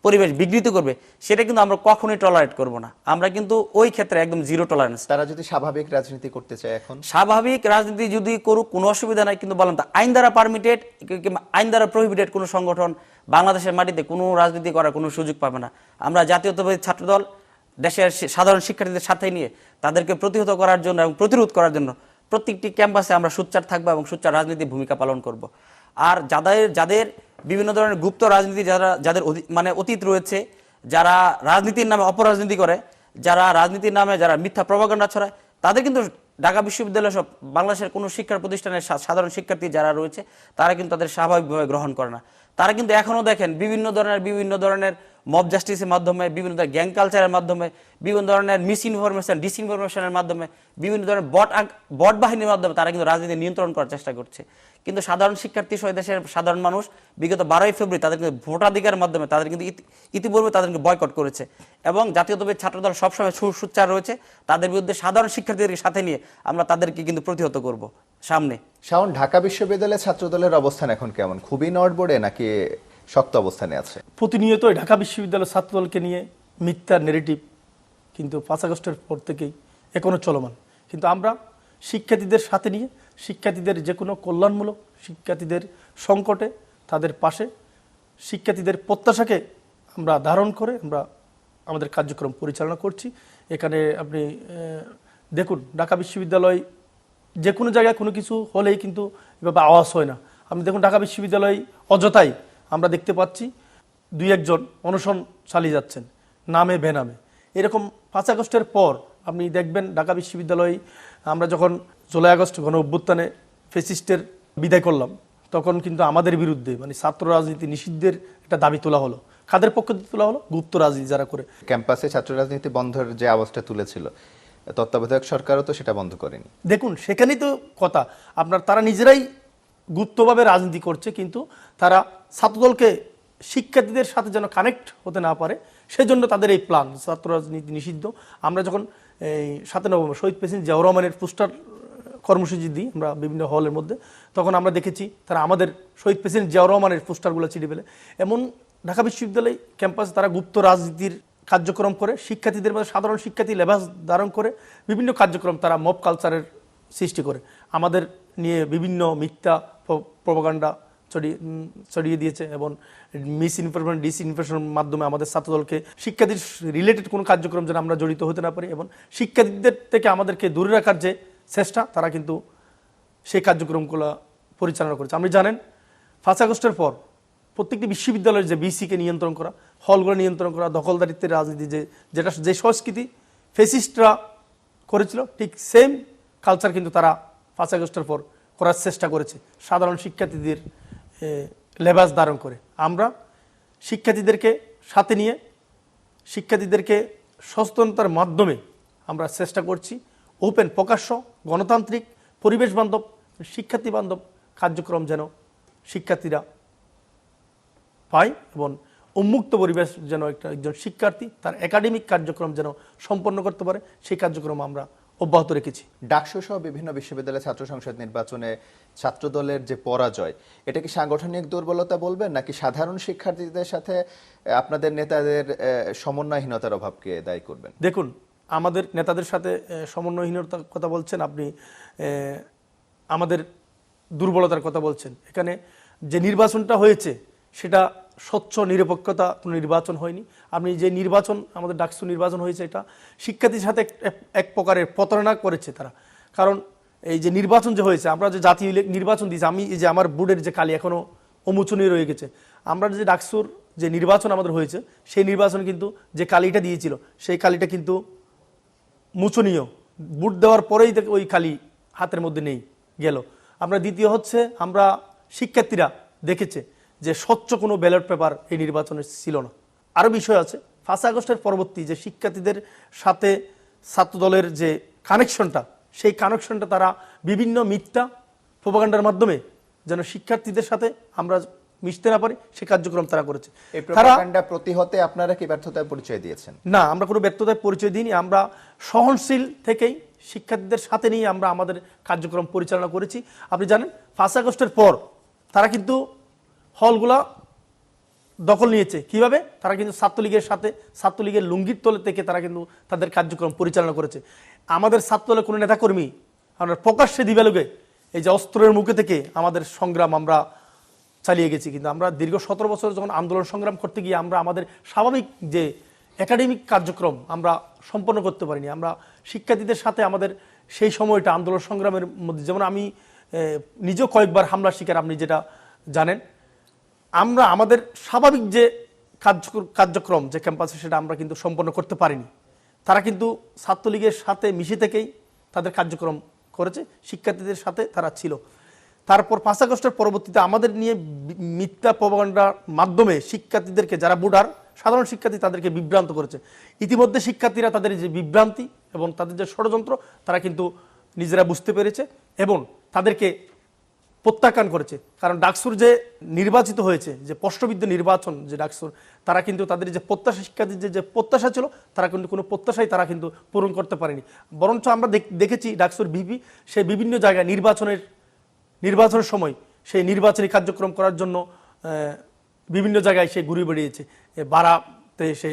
পরিবেশ বিঘ্নিত করবে, সেটা কিন্তু আমরা কখনোই টলারেট করব না। আমরা কিন্তু ওই ক্ষেত্রে একদম জিরো টলারেন্স। তারা যদি স্বাভাবিক রাজনীতি করতে চায়, এখন স্বাভাবিক রাজনীতি যদি করুক, কোনো অসুবিধা নাই। কিন্তু বললাম তো, আইন দ্বারা পারমিটেড কিংবা আইন দ্বারা প্রহিবিটেড কোনো সংগঠন বাংলাদেশের মাটিতে কোনো রাজনীতি করার কোনো সুযোগ পাবে না। আমরা জাতীয়তাবাদী ছাত্রদল দেশের সাধারণ শিক্ষার্থীদের সাথে নিয়ে তাদেরকে প্রতিহত করার জন্য এবং প্রতিরোধ করার জন্য প্রত্যেকটি ক্যাম্পাসে আমরা সোচ্চার থাকবো এবং সোচ্চার রাজনীতির ভূমিকা পালন করব। আর যাদের বিভিন্ন ধরনের গুপ্ত রাজনীতি, যাদের মানে অতীত রয়েছে, যারা রাজনীতির নামে অপরাজনীতি করে, যারা রাজনীতির নামে যারা মিথ্যা প্রপাগান্ডা ছড়ায়, তাদের কিন্তু ঢাকা বিশ্ববিদ্যালয় সব বাংলাদেশের কোনো শিক্ষা প্রতিষ্ঠানের সাধারণ শিক্ষার্থী যারা রয়েছে, তারা কিন্তু তাদের স্বাভাবিকভাবে গ্রহণ করে না। তারা কিন্তু এখনও দেখেন বিভিন্ন ধরনের মব জাস্টিসের মাধ্যমে, বিভিন্ন ধরনের গ্যাং কালচারের মাধ্যমে, বিভিন্ন ধরনের মিস ইনফরমেশন, ডিসইনফরমেশনের মাধ্যমে, বিভিন্ন ধরনের বট বাহিনীর মাধ্যমে তারা কিন্তু রাজনীতি নিয়ন্ত্রণ করার চেষ্টা করছে। কিন্তু সাধারণ শিক্ষার্থী সহ দেশের সাধারণ মানুষ বিগত 12ই ফেব্রুয়ারি তাদের কিন্তু ভোটাধিকারের মাধ্যমে তাদের কিন্তু ইতিপূর্বে তাদেরকে বয়কট করেছে। এবং জাতীয়তাবাদী ছাত্রদল সবসময় সোচ্চার রয়েছে। তাদের বিরুদ্ধে সাধারণ শিক্ষার্থীদেরকে সাথে নিয়ে আমরা তাদেরকে কিন্তু প্রতিহত করব সামনে। শাওন, ঢাকা বিশ্ববিদ্যালয়ের ছাত্রদলের অবস্থান এখন কেমন? খুবই নড়বড়ে নাকি শক্ত অবস্থানে আছে? প্রতিনিয়তই ঢাকা বিশ্ববিদ্যালয়ের ছাত্রদলকে নিয়ে মিথ্যা নেগেটিভ কিন্তু 5 আগস্টের পর থেকেই এখনো চলমান। কিন্তু আমরা শিক্ষার্থীদের সাথে নিয়ে, শিক্ষার্থীদের যে কোনো কল্যাণমূলক, শিক্ষার্থীদের সংকটে তাদের পাশে, শিক্ষার্থীদের প্রত্যাশাকে আমরা ধারণ করে আমরা আমাদের কার্যক্রম পরিচালনা করছি। এখানে আপনি দেখুন, ঢাকা বিশ্ববিদ্যালয় যে কোনো জায়গায় কোনো কিছু হলেই কিন্তু এভাবে আওয়াজ হয় না। আপনি দেখুন, ঢাকা বিশ্ববিদ্যালয় অযথাই আমরা দেখতে পাচ্ছি 2-1 জন অনশন চালিয়ে যাচ্ছেন নামে বেনামে। এরকম 5 আগস্টের পর আপনি দেখবেন ঢাকা বিশ্ববিদ্যালয়, আমরা যখন জুলাই আগস্ট গণ অভ্যুত্থানে ফ্যাসিস্টের বিদায় করলাম, তখন কিন্তু আমাদের বিরুদ্ধে মানে ছাত্র রাজনীতি নিষিদ্ধের একটা দাবি তোলা হলো। কাদের পক্ষ থেকে তোলা হলো? গুপ্ত রাজনীতি যারা করে। ক্যাম্পাসে ছাত্র রাজনীতি বন্ধের যে আওয়াজটা তুলেছিল, তত্ত্বাবধায়ক সরকারও তো সেটা বন্ধ করেনি। দেখুন, সেখানেই তো কথা, আপনার তারা নিজেরাই গুপ্তভাবে রাজনীতি করছে, কিন্তু তারা ছাত্রদলকে শিক্ষার্থীদের সাথে যেন কানেক্ট হতে না পারে, সেজন্য তাদের এই প্ল্যান ছাত্র রাজনীতি নিষিদ্ধ। আমরা যখন এই 7 নভেম্বর শহীদ প্রেসিডেন্ট জিয়াউর রহমানের পোস্টার কর্মসূচি দিই আমরা বিভিন্ন হলের মধ্যে, তখন আমরা দেখেছি তারা আমাদের শহীদ প্রেসিডেন্ট জিয়াউর রহমানের পোস্টারগুলো ছিঁড়ে ফেলে। এমন ঢাকা বিশ্ববিদ্যালয় ক্যাম্পাসে তারা গুপ্ত রাজনীতির কার্যক্রম করে, শিক্ষার্থীদের মধ্যে সাধারণ শিক্ষার্থী লেবাস ধারণ করে বিভিন্ন কার্যক্রম, তারা মব কালচারের সৃষ্টি করে, আমাদের নিয়ে বিভিন্ন মিথ্যা প্রপাগান্ডা ছড়িয়ে দিয়েছে এবং মিস ইনফরমেশন ডিসইনফরমেশনের মাধ্যমে আমাদের ছাত্রদলকে শিক্ষার্থীর রিলেটেড কোনো কার্যক্রম যেন আমরা জড়িত হতে না পারি এবং শিক্ষার্থীদের থেকে আমাদেরকে দূরে রাখার যে চেষ্টা তারা কিন্তু সেই কার্যক্রমগুলো পরিচালনা করেছে। আপনি জানেন 5 আগস্টের পর প্রত্যেকটি বিশ্ববিদ্যালয়ের যে বিসিকে নিয়ন্ত্রণ করা, হলগুলো নিয়ন্ত্রণ করা, দখলদারিত্বের রাজনীতি যে সংস্কৃতি ফেসিস্টরা করেছিল, ঠিক সেম কালচার কিন্তু তারা 5 আগস্টের পর করার চেষ্টা করেছে সাধারণ শিক্ষার্থীদের লেবাস ধারণ করে। আমরা শিক্ষার্থীদেরকে সাথে নিয়ে শিক্ষার্থীদেরকে সচেতনতার মাধ্যমে আমরা চেষ্টা করছি ওপেন, প্রকাশ্য, গণতান্ত্রিক, পরিবেশ বান্ধব, শিক্ষার্থী বান্ধব কার্যক্রম যেন শিক্ষার্থীরা পায় এবং উন্মুক্ত পরিবেশ যেন একজন শিক্ষার্থী তার একাডেমিক কার্যক্রম যেন সম্পন্ন করতে পারে, সেই কার্যক্রম আমরা অব্যাহত রেখেছি। ডাকসু সহ বিভিন্ন বিশ্ববিদ্যালয়ের ছাত্র সংসদ নির্বাচনে ছাত্রদলের যে পরাজয়, এটা কি সাংগঠনিক দুর্বলতা বলবেন নাকি সাধারণ শিক্ষার্থীদের সাথে আপনাদের নেতাদের সমন্বয়হীনতার অভাবকে দায়ী করবেন? দেখুন, আমাদের নেতাদের সাথে সমন্বয়হীনতার কথা বলছেন আপনি, আমাদের দুর্বলতার কথা বলছেন। এখানে যে নির্বাচনটা হয়েছে সেটা স্বচ্ছ নিরপেক্ষতা কোনো নির্বাচন হয়নি। আপনি যে নির্বাচন আমাদের ডাকসু নির্বাচন হয়েছে, এটা শিক্ষার্থীর সাথে এক প্রকারের প্রতারণা করেছে তারা। কারণ এই যে নির্বাচন যে হয়েছে, আমরা যে জাতীয় নির্বাচন দিয়েছি, আমি এই যে আমার বোর্ডের যে কালি এখনও অমোচনীয় রয়ে গেছে, আমরা যে ডাকসুর যে নির্বাচন আমাদের হয়েছে সেই নির্বাচন কিন্তু যে কালিটা দিয়েছিল সেই কালিটা কিন্তু মোচনীয়, বুট দেওয়ার পরেই ওই কালি হাতের মধ্যে নেই গেল। আমরা দ্বিতীয় হচ্ছে আমরা শিক্ষার্থীরা দেখেছে যে স্বচ্ছ কোনো ব্যালট পেপার এই নির্বাচনে ছিল না। আরও বিষয় আছে, 5 আগস্টের পরবর্তী যে শিক্ষার্থীদের সাথে ছাত্রদলের যে কানেকশনটা, সেই কানেকশনটা তারা বিভিন্ন মিথ্যা প্রোপাগান্ডার মাধ্যমে যেন শিক্ষার্থীদের সাথে আমরা মিশতে না পারি সেই কার্যক্রম তারা করেছে। এই প্রোপাগান্ডা প্রতিহতে আপনারা কি ব্যর্থতার পরিচয় দিয়েছেন? না, আমরা কোনো ব্যর্থতার পরিচয় দিইনি। আমরা সহনশীল থেকেই শিক্ষার্থীদের সাথে নিয়ে আমরা আমাদের কার্যক্রম পরিচালনা করেছি। আপনি জানেন 5 আগস্টের পর তারা কিন্তু হলগুলা দখল নিয়েছে। কিভাবে? তারা কিন্তু ছাত্রলীগের সাথে, ছাত্রলীগের লুঙ্গির তলে থেকে তারা কিন্তু তাদের কার্যক্রম পরিচালনা করেছে। আমাদের ছাত্রদলের কোনো নেতাকর্মী আমরা প্রকাশ্যে দিবালোকে এই যে অস্ত্রের মুখে থেকে আমাদের সংগ্রাম আমরা চালিয়ে গেছি। কিন্তু আমরা দীর্ঘ 17 বছর যখন আন্দোলন সংগ্রাম করতে গিয়ে আমরা আমাদের স্বাভাবিক যে একাডেমিক কার্যক্রম আমরা সম্পন্ন করতে পারিনি। আমরা শিক্ষার্থীদের সাথে আমাদের সেই সময়টা আন্দোলন সংগ্রামের মধ্যে, যেমন আমি নিজেও কয়েকবার হামলার শিকার, আপনি যেটা জানেন, আমরা আমাদের স্বাভাবিক যে কার্যক্রম যে ক্যাম্পাসে সেটা আমরা কিন্তু সম্পন্ন করতে পারিনি। তারা কিন্তু ছাত্রলীগের সাথে মিশে থেকেই তাদের কার্যক্রম করেছে, শিক্ষার্থীদের সাথে তারা ছিল। তারপর 5 আগস্টের পরবর্তীতে আমাদের নিয়ে মিথ্যা প্রপাগান্ডার মাধ্যমে শিক্ষার্থীদেরকে, যারা বুডার সাধারণ শিক্ষার্থী, তাদেরকে বিভ্রান্ত করেছে। ইতিমধ্যে শিক্ষার্থীরা তাদের যে বিভ্রান্তি এবং তাদের যে ষড়যন্ত্র তারা কিন্তু নিজেরা বুঝতে পেরেছে এবং তাদেরকে প্রত্যাখ্যান করেছে। কারণ ডাকসুর যে নির্বাচিত হয়েছে, যে প্রশ্নবিদ্ধ নির্বাচন যে ডাকসুর, তারা কিন্তু তাদের যে প্রত্যাশা, শিক্ষার্থীদের যে প্রত্যাশা ছিল, তারা কিন্তু কোনো প্রত্যাশাই তারা কিন্তু পূরণ করতে পারেনি। বরঞ্চ আমরা দেখেছি ডাকসুর ভিপি সে বিভিন্ন জায়গায় নির্বাচনের সময় সেই নির্বাচনী কার্যক্রম করার জন্য বিভিন্ন জায়গায় সে ঘুরে বেড়িয়েছে, বাড়াতে সে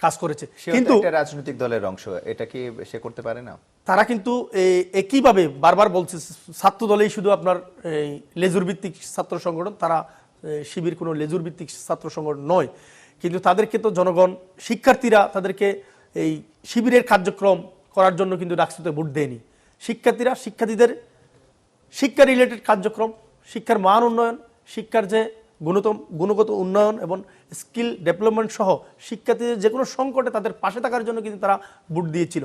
কাজ করেছে। কিন্তু একটা রাজনৈতিক দলের অংশ, এটা কি সে করতে পারে না? তারা কিন্তু একইভাবে বারবার বলছে ছাত্র দলেই শুধু আপনার এই লেজুর ভিত্তিক ছাত্র সংগঠন, তারা শিবির কোনো লেজুর ভিত্তিক ছাত্র সংগঠন নয়। কিন্তু তাদেরকে তো জনগণ, শিক্ষার্থীরা তাদেরকে এই শিবিরের কার্যক্রম করার জন্য কিন্তু ডাকসুতে ভোট দেয়নি। শিক্ষার্থীরা শিক্ষার্থীদের শিক্ষা রিলেটেড কার্যক্রম, শিক্ষার মান উন্নয়ন, শিক্ষার যে গুণগত উন্নয়ন এবং স্কিল ডেভেলপমেন্ট সহ শিক্ষার্থীদের যে কোনো সংকটে তাদের পাশে থাকার জন্য কিন্তু তারা ভোট দিয়েছিল।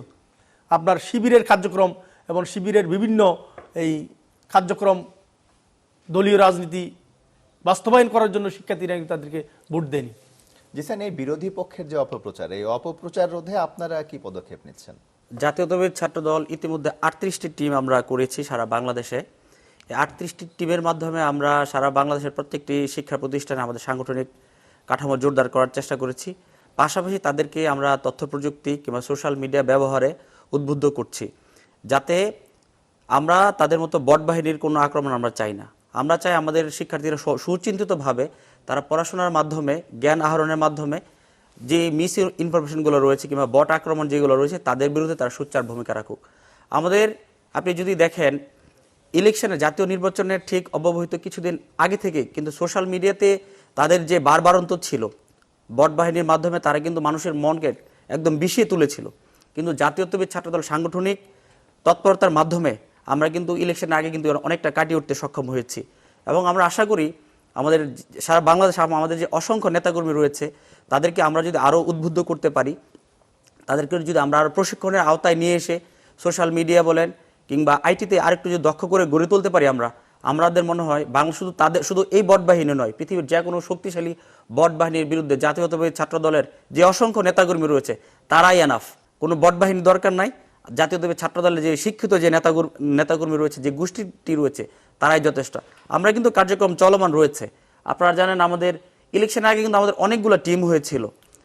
আপনার শিবিরের কার্যক্রম এবং শিবিরের বিভিন্ন এই কার্যক্রম, দলীয় রাজনীতি বাস্তবায়ন করার জন্য শিক্ষার্থীরা কিন্তু তাদেরকে ভোট দেয়নি। জি স্যার, এই বিরোধী পক্ষের যে অপপ্রচার, এই অপপ্রচার রোধে আপনারা কি পদক্ষেপ নিচ্ছেন? জাতীয়তাবাদী ছাত্র দল ইতিমধ্যে 38টি টিম আমরা করেছি সারা বাংলাদেশে। এই 38টি টিমের মাধ্যমে আমরা সারা বাংলাদেশের প্রত্যেকটি শিক্ষা প্রতিষ্ঠানে আমাদের সাংগঠনিক কাঠামো জোরদার করার চেষ্টা করেছি। পাশাপাশি তাদেরকে আমরা তথ্য প্রযুক্তি কিংবা সোশ্যাল মিডিয়া ব্যবহারে উদ্বুদ্ধ করছি, যাতে আমরা তাদের মতো বট বাহিনীর কোনো আক্রমণ আমরা চাই না। আমরা চাই আমাদের শিক্ষার্থীরা সুচিন্তিতভাবে তারা পড়াশোনার মাধ্যমে, জ্ঞান আহরণের মাধ্যমে যে মিস ইনফরমেশনগুলো রয়েছে কিংবা বট আক্রমণ যেগুলো রয়েছে তাদের বিরুদ্ধে তারা সোচ্চার ভূমিকা রাখুক। আপনি যদি দেখেন ইলেকশনে জাতীয় নির্বাচনের ঠিক অব্যবহিত কিছুদিন আগে থেকে কিন্তু সোশ্যাল মিডিয়াতে তাদের যে বারবারন্ত ছিল, বট বাহিনীর মাধ্যমে তারা কিন্তু মানুষের মনকে একদম বিষিয়ে তুলেছিল। কিন্তু জাতীয়তাবাদী ছাত্রদল সাংগঠনিক তৎপরতার মাধ্যমে আমরা কিন্তু ইলেকশনের আগে কিন্তু অনেকটা কাটিয়ে উঠতে সক্ষম হয়েছি। এবং আমরা আশা করি আমাদের সারা বাংলাদেশ আমাদের যে অসংখ্য নেতাকর্মী রয়েছে তাদেরকে আমরা যদি আরও উদ্বুদ্ধ করতে পারি, তাদেরকে যদি আমরা আরও প্রশিক্ষণের আওতায় নিয়ে এসে সোশ্যাল মিডিয়া বলেন কিংবা আইটিতে আরেকটু যদি দক্ষ করে গড়ে তুলতে পারি আমাদের মনে হয় বাংলা শুধু এই বট বাহিনী নয়, পৃথিবীর যে কোনো শক্তিশালী বট বাহিনীর বিরুদ্ধে জাতীয়তাবাদী ছাত্র দলের যে অসংখ্য নেতাকর্মী রয়েছে তারাই এনাফ। কোনো বট বাহিনী দরকার নাই। জাতীয়তাবাদী ছাত্র দলের যে শিক্ষিত যে নেতাকর্মী রয়েছে, যে গোষ্ঠীটি রয়েছে তারাই যথেষ্ট। আমরা কিন্তু কার্যক্রম চলমান রয়েছে। আপনারা জানেন আমাদের ইলেকশনের আগে কিন্তু আমাদের অনেকগুলো টিম হয়েছিল,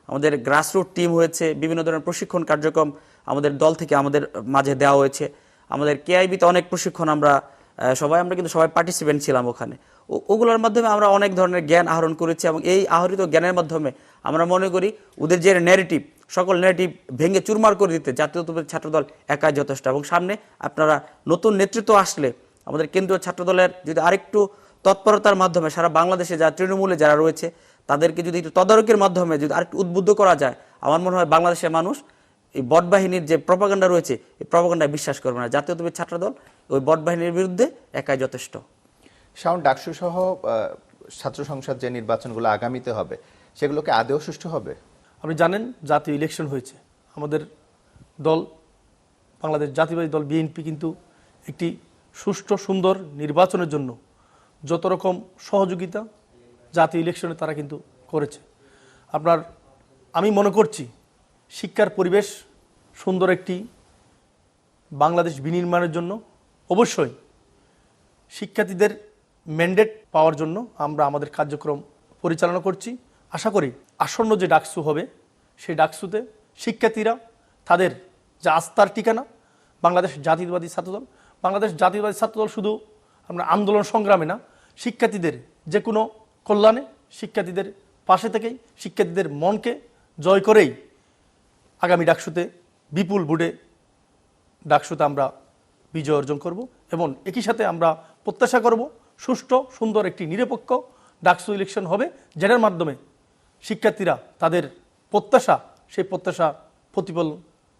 আমাদের গ্রাসরুট টিম হয়েছে, বিভিন্ন ধরনের প্রশিক্ষণ কার্যক্রম আমাদের দল থেকে আমাদের মাঝে দেওয়া হয়েছে। আমাদের কেআইবিতে অনেক প্রশিক্ষণ আমরা কিন্তু সবাই পার্টিসিপেন্ট ছিলাম ওখানে। ওগুলোর মাধ্যমে আমরা অনেক ধরনের জ্ঞান আহরণ করেছি এবং এই আহরিত জ্ঞানের মাধ্যমে আমরা মনে করি ওদের যে ন্যারেটিভ, সকল ন্যারেটিভ ভেঙে চুরমার করে দিতে জাতীয়তাবাদী ছাত্রদল একাই যথেষ্ট। এবং সামনে আপনারা নতুন নেতৃত্ব আসলে আমাদের কেন্দ্রীয় ছাত্রদলের যদি আরেকটু তৎপরতার মাধ্যমে সারা বাংলাদেশে যারা তৃণমূলে যারা রয়েছে তাদেরকে যদি একটু তদারকির মাধ্যমে যদি আরেকটু উদ্বুদ্ধ করা যায়, আমার মনে হয় বাংলাদেশের মানুষ এই বট বাহিনীর যে প্রপাগান্ডা রয়েছে এই প্রপাগান্ডায় বিশ্বাস করবে না। জাতীয়তাবাদী ছাত্রদল ওই বট বাহিনীর বিরুদ্ধে একাই যথেষ্ট। শাওন, ডাকসু সহ ছাত্র সংসদ যে নির্বাচনগুলো আগামীতে হবে সেগুলোকে আদৌ সুষ্ঠু হবে? আপনি জানেন জাতীয় ইলেকশন হয়েছে, আমাদের দল বাংলাদেশ জাতীয়বাদী দল বিএনপি কিন্তু একটি সুষ্ঠু সুন্দর নির্বাচনের জন্য যত রকম সহযোগিতা জাতীয় ইলেকশনে তারা কিন্তু করেছে। আমি মনে করছি শিক্ষার পরিবেশ সুন্দর একটি বাংলাদেশ বিনির্মাণের জন্য অবশ্যই শিক্ষার্থীদের ম্যান্ডেট পাওয়ার জন্য আমরা আমাদের কার্যক্রম পরিচালনা করছি। আশা করি আসন্ন যে ডাকসু হবে সেই ডাকসুতে শিক্ষার্থীরা তাদের যে আস্থার ঠিকানা বাংলাদেশ জাতীয়তাবাদী ছাত্রদল, বাংলাদেশ জাতীয়তাবাদী ছাত্রদল শুধু আমরা আন্দোলন সংগ্রামে না, শিক্ষার্থীদের যে কোনো কল্যাণে শিক্ষার্থীদের পাশে থেকেই শিক্ষার্থীদের মনকে জয় করেই আগামী ডাকসুতে বিপুল ভোটে ডাকসুতে আমরা বিজয় অর্জন করব এবং একই সাথে আমরা প্রত্যাশা করব সুষ্ঠু সুন্দর একটি নিরপেক্ষ ডাকসু ইলেকশন হবে, যেটার মাধ্যমে শিক্ষার্থীরা তাদের প্রত্যাশা সেই প্রত্যাশা প্রতিফলন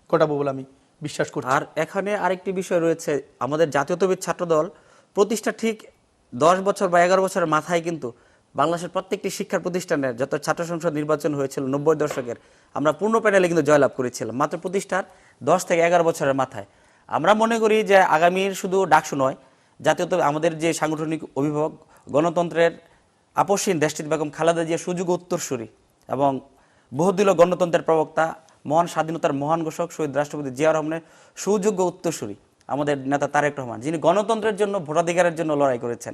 ঘটাবো বলে আমি বিশ্বাস করছি। আর এখানে আরেকটি বিষয় রয়েছে, আমাদের জাতীয়তাবাদী ছাত্রদল প্রতিষ্ঠা ঠিক 10 বছর বা 11 বছরের মাথায় কিন্তু বাংলাদেশের প্রত্যেকটি শিক্ষা প্রতিষ্ঠানের যত ছাত্র সংসদ নির্বাচন হয়েছিল 90 দশকের আমরা পূর্ণ প্যানেলে কিন্তু জয়লাভ করেছিলাম মাত্র প্রতিষ্ঠার 10 থেকে 11 বছরের মাথায়। আমরা মনে করি যে আগামীর শুধু ডাকসু নয়, আমাদের যে সাংগঠনিক অভিভাবক গণতন্ত্রের আপসহীন দেশটির বেগম খালেদা জিয়া সুযোগ্য উত্তরসূরি এবং বহুদলীয় গণতন্ত্রের প্রবক্তা, মহান স্বাধীনতার মহান ঘোষক শহীদ রাষ্ট্রপতি জিয়া রহমানের সুযোগ্য উত্তরসূরি আমাদের নেতা তারেক রহমান, যিনি গণতন্ত্রের জন্য ভোটাধিকারের জন্য লড়াই করেছেন,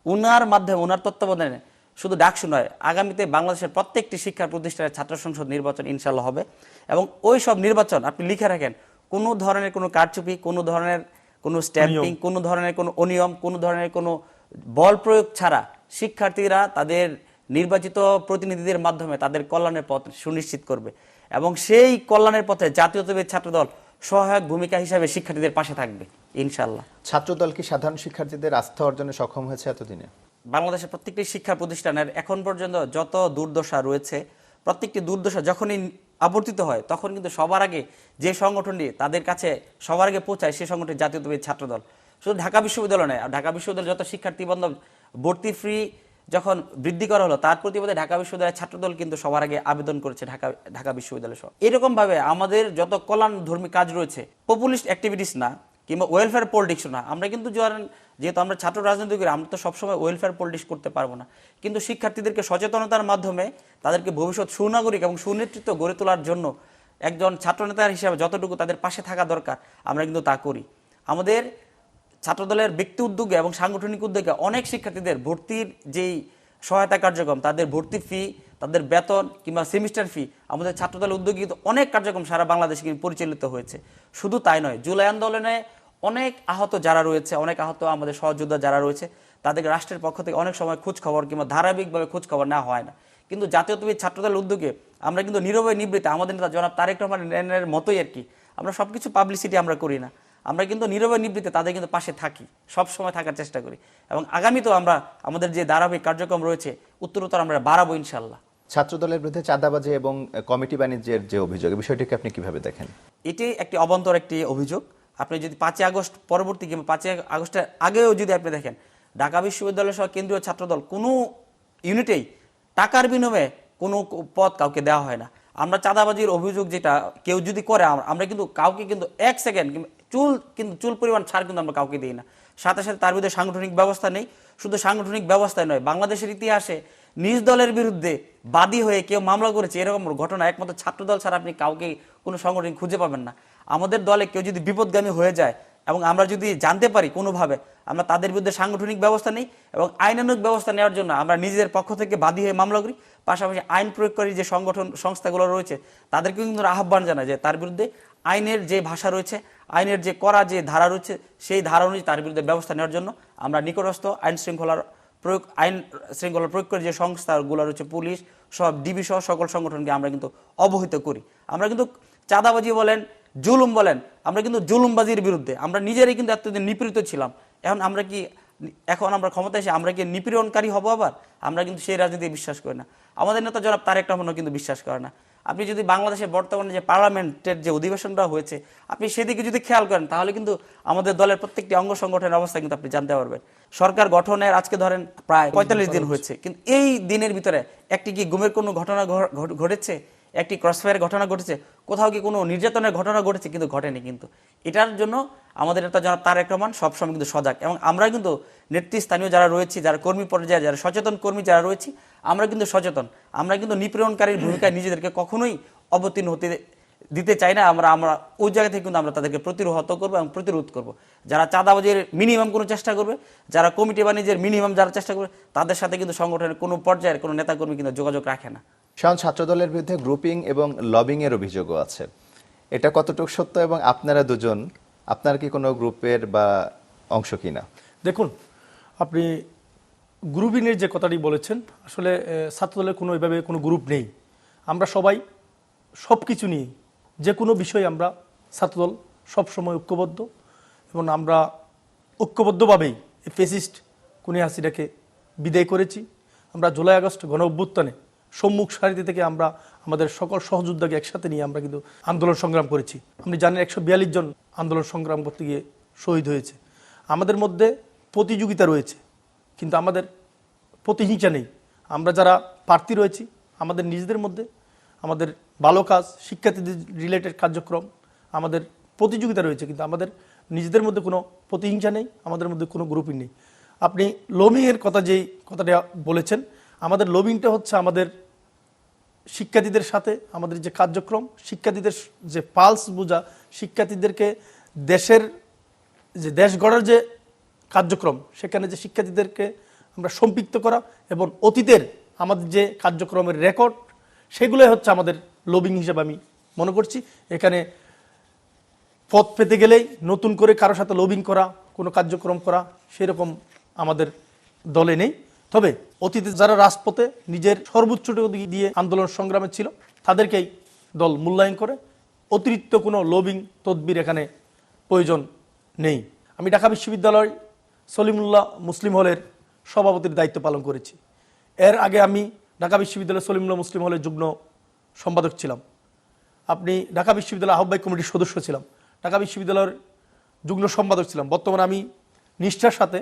উনার মাধ্যমে উনার তত্ত্বাবধানে শুধু ডাকসু নয়, আগামীতে বাংলাদেশের প্রত্যেকটি শিক্ষা প্রতিষ্ঠানের ছাত্র সংসদ নির্বাচন ইনশাল্লাহ হবে। এবং ওই সব নির্বাচন আপনি লিখে রাখেন, কোনো ধরনের কোনো কারচুপি, কোনো ধরনের কোনো স্ট্যাম্পিং, কোনো ধরনের কোনো অনিয়ম, কোনো ধরনের কোনো বল প্রয়োগ ছাড়া শিক্ষার্থীরা তাদের নির্বাচিত প্রতিনিধিদের মাধ্যমে তাদের কল্যাণের পথ সুনিশ্চিত করবে এবং সেই কল্যাণের পথে জাতীয়তাবাদী ছাত্রদল সহায়ক ভূমিকা হিসাবে শিক্ষার্থীদের পাশে থাকবে ইনশাল্লাহ। ছাত্রদল কি সাধারণ শিক্ষার্থীদের আস্থা অর্জনে সক্ষম হয়েছে এতদিনে? বাংলাদেশের প্রত্যেকটি শিক্ষা প্রতিষ্ঠানের এখন পর্যন্ত যত দুর্দশা রয়েছে, প্রত্যেকটি দুর্দশা যখনই আবর্তিত হয় তখন কিন্তু সবার আগে যে সংগঠনটি তাদের কাছে সবার আগে পৌঁছায় সে সংগঠন জাতীয়তাবাদী ছাত্রদল। শুধু ঢাকা বিশ্ববিদ্যালয় নয়, ঢাকা বিশ্ববিদ্যালয়ের যত শিক্ষার্থী বান্ধব ভর্তি ফ্রি যখন বৃদ্ধি করা হলো তার প্রতিবাদে ঢাকা বিশ্ববিদ্যালয়ের ছাত্রদল কিন্তু সবার আগে আবেদন করেছে ঢাকা বিশ্ববিদ্যালয় সহ। এরকম ভাবে আমাদের যত কল্যাণধর্মী কাজ রয়েছে, পপুলিস্ট অ্যাক্টিভিটিস না কিংবা ওয়েলফেয়ার পলিটিক্স না, আমরা কিন্তু যেহেতু আমরা ছাত্র রাজনীতি করি আমরা তো সবসময় ওয়েলফেয়ার পলিটিক্স করতে পারবো না, কিন্তু শিক্ষার্থীদেরকে সচেতনতার মাধ্যমে তাদেরকে ভবিষ্যৎ সুনাগরিক এবং সুনেতৃত্ব গড়ে তোলার জন্য একজন ছাত্রনেতার হিসাবে যতটুকু তাদের পাশে থাকা দরকার আমরা কিন্তু তা করি। আমাদের ছাত্রদলের ব্যক্তি উদ্যোগে এবং সাংগঠনিক উদ্যোগে অনেক শিক্ষার্থীদের ভর্তির যেই সহায়তা কার্যক্রম, তাদের ভর্তি ফি, তাদের বেতন কিংবা সেমিস্টার ফি, আমাদের ছাত্রদলের উদ্যোগে কিন্তু অনেক কার্যক্রম সারা বাংলাদেশে কিন্তু পরিচালিত হয়েছে। শুধু তাই নয়, জুলাই আন্দোলনে অনেক আহত যারা রয়েছে, অনেক আহত আমাদের সহযোদ্ধা যারা রয়েছে তাদেরকে রাষ্ট্রের পক্ষ থেকে অনেক সময় খোঁজ খবর কিংবা ধারাবাহিকভাবে খোঁজ খবর নেওয়া হয় না, কিন্তু জাতীয়তাবাদী ছাত্রদলের উদ্যোগে আমরা কিন্তু নীরবে নিবৃত্তে আমাদের নেতা জনাব তারেক রহমানের মতোই আর কি আমরা সবকিছু পাবলিসিটি আমরা করি না, আমরা কিন্তু নীরবে নিবৃত্তে তাদের কিন্তু পাশে থাকি, সব সময় থাকার চেষ্টা করি, এবং আগামীতেও আমরা আমাদের যে ধারাবাহিক কার্যক্রম রয়েছে উত্তরোত্তর আমরা বাড়াবো ইনশাল্লাহ। ছাত্রদলের বিরুদ্ধে চাঁদাবাজি এবং কমিটি বাণিজ্যের যে অভিযোগ, এই বিষয়টিকে আপনি কিভাবে দেখেন? এটি একটি অবান্তর একটি অভিযোগ। আপনি যদি 5ই আগস্ট পরবর্তী কিংবা 5ই আগস্টের আগেও যদি আপনি দেখেন, ঢাকা বিশ্ববিদ্যালয় সহ কেন্দ্রীয় ছাত্রদল কোনো ইউনিটেই টাকার বিনিময়ে কোনো পদ কাউকে দেওয়া হয় না। আমরা চাঁদাবাজির অভিযোগ যেটা কেউ যদি করে, আমরা কিন্তু কাউকে কিন্তু 1 সেকেন্ড চুল পরিমাণ ছাড় কিন্তু আমরা কাউকে দিই না। সাথে সাথে তার বিরুদ্ধে সাংগঠনিক ব্যবস্থা নেই। শুধু সাংগঠনিক ব্যবস্থায় নয়, বাংলাদেশের ইতিহাসে নিজ দলের বিরুদ্ধে বাদী হয়ে কেউ মামলা করেছে এরকম ঘটনা একমাত্র ছাত্রদল ছাড়া আপনি কাউকে কোনো সংগঠন খুঁজে পাবেন না। আমাদের দলে কেউ যদি বিপদগামী হয়ে যায় এবং আমরা যদি জানতে পারি কোনোভাবে, আমরা তাদের বিরুদ্ধে সাংগঠনিক ব্যবস্থা নেই এবং আইনানুগ ব্যবস্থা নেওয়ার জন্য আমরা নিজেদের পক্ষ থেকে বাদী হয়ে মামলা করি। পাশাপাশি আইন প্রয়োগকারী যে সংগঠন সংস্থাগুলো রয়েছে তাদেরকেও কিন্তু আহ্বান জানায় যে তার বিরুদ্ধে আইনের যে ভাষা রয়েছে, আইনের যে করা যে ধারা রয়েছে, সেই ধারা অনুযায়ী তার বিরুদ্ধে ব্যবস্থা নেওয়ার জন্য আমরা নিকটস্থ আইন শৃঙ্খলার প্রয়োগকারী যে সংস্থাগুলো রয়েছে, পুলিশ সব ডিবি সহ সকল সংগঠনকে আমরা কিন্তু অবহিত করি। আমরা কিন্তু চাঁদাবাজি বলেন, জুলুম বলেন, আমরা কিন্তু জুলুমবাজির বিরুদ্ধে। আমরা নিজেরাই কিন্তু এতদিন নিপীড়িত ছিলাম, এখন আমরা ক্ষমতায় এসে আমরা কি নিপীড়নকারী হব আবার? আমরা কিন্তু সেই রাজনীতি বিশ্বাস করি না। আমাদের নেতা জনাব তারেক রহমানও কিন্তু বিশ্বাস করে না। আপনি যদি বাংলাদেশের বর্তমানে যে পার্লামেন্টের যে অধিবেশনটা হয়েছে আপনি সেদিকে যদি খেয়াল করেন, তাহলে কিন্তু আমাদের দলের প্রত্যেকটি অঙ্গ সংগঠনের অবস্থা কিন্তু আপনি জানতে পারবেন। সরকার গঠনের আজকে ধরেন প্রায় 45 দিন হয়েছে, কিন্তু এই দিনের ভিতরে একটি কি গুমের কোনো ঘটনা ঘটেছে? একটি ক্রসফায়ার ঘটনা ঘটেছে? কোথাও কি কোনো নির্যাতনের ঘটনা ঘটেছে? কিন্তু ঘটেনি। কিন্তু এটার জন্য আমাদের নেতা জনাব তারেক রহমান সবসময় কিন্তু সজাগ, এবং আমরা কিন্তু নেতৃস্থানীয় যারা রয়েছি, যারা কর্মী পর্যায়ে যারা সচেতন কর্মী যারা রয়েছি, আমরা কিন্তু সচেতন। আমরা কিন্তু নিপীড়নকারীর ভূমিকায় নিজেদেরকে কখনোই অবতীর্ণ হতে দিতে চাই না। আমরা ওই জায়গা থেকে কিন্তু আমরা তাদেরকে প্রতিহত করবো এবং প্রতিরোধ করব। যারা চাঁদাবাজির মিনিমাম কোনো চেষ্টা করবে, যারা কমিটি বাণিজ্যের মিনিমাম যারা চেষ্টা করবে, তাদের সাথে কিন্তু সংগঠনের কোনো পর্যায়ের কোনো নেতাকর্মী কিন্তু যোগাযোগ রাখে না। শাওন, ছাত্রদলের বিরুদ্ধে গ্রুপিং এবং লবিং এর অভিযোগও আছে, এটা কতটুকু সত্য? এবং আপনারা দুজন, আপনার কি কোনো গ্রুপের বা অংশ কিনা? দেখুন, আপনি গ্রুপিংয়ের যে কথাটি বলেছেন, আসলে ছাত্রদলের কোনো এভাবে কোনো গ্রুপ নেই। আমরা সবাই সব কিছু নিয়ে যে কোনো বিষয়ে আমরা ছাত্রদল সবসময় ঐক্যবদ্ধ, এবং আমরা ঐক্যবদ্ধভাবেই এই ফেসিস্ট খুনি হাসিনাকে বিদায় করেছি। আমরা জুলাই আগস্ট গণ অভ্যুত্থানে সম্মুখ সারিতে থেকে আমরা আমাদের সকল সহযোদ্ধাকে একসাথে নিয়ে আমরা কিন্তু আন্দোলন সংগ্রাম করেছি। আপনি জানেন 142 জন আন্দোলন সংগ্রাম করতে গিয়ে শহীদ হয়েছে। আমাদের মধ্যে প্রতিযোগিতা রয়েছে, কিন্তু আমাদের প্রতিহিংসা নেই। আমরা যারা প্রার্থী রয়েছি আমাদের নিজেদের মধ্যে আমাদের ভালো কাজ, শিক্ষার্থীদের রিলেটেড কার্যক্রম, আমাদের প্রতিযোগিতা রয়েছে, কিন্তু আমাদের নিজেদের মধ্যে কোনো প্রতিহিংসা নেই, আমাদের মধ্যে কোনো গ্রুপিং নেই। আপনি লবিংয়ের কথাটা বলেছেন, আমাদের লবিংটা হচ্ছে আমাদের শিক্ষার্থীদের সাথে আমাদের যে কার্যক্রম, শিক্ষার্থীদের যে পালস বোঝা, শিক্ষার্থীদেরকে দেশের যে দেশ গড়ার যে কার্যক্রম, সেখানে যে শিক্ষার্থীদেরকে আমরা সম্পৃক্ত করা এবং অতীতের আমাদের যে কার্যক্রমের রেকর্ড, সেগুলোই হচ্ছে আমাদের লবিং হিসেবে আমি মনে করছি। এখানে পদ পেতে গেলেই নতুন করে কারো সাথে লবিং করা, কোনো কার্যক্রম করা, সেরকম আমাদের দলে নেই। তবে অতীতে যারা রাজপথে নিজের সর্বোচ্চটুকু দিয়ে আন্দোলন সংগ্রামে ছিল তাদেরকেই দল মূল্যায়ন করে। অতিরিক্ত কোনো লবিং তদবির এখানে প্রয়োজন নেই। আমি ঢাকা বিশ্ববিদ্যালয় সলিমুল্লাহ মুসলিম হলের সভাপতির দায়িত্ব পালন করেছি। এর আগে আমি ঢাকা বিশ্ববিদ্যালয় সলিমুল্লাহ মুসলিম হলের যুগ্ম সম্পাদক ছিলাম। আপনি ঢাকা বিশ্ববিদ্যালয় আহ্বায়ক কমিটির সদস্য ছিলাম, ঢাকা বিশ্ববিদ্যালয়ের যুগ্ম সম্পাদক ছিলাম। বর্তমানে আমি নিষ্ঠার সাথে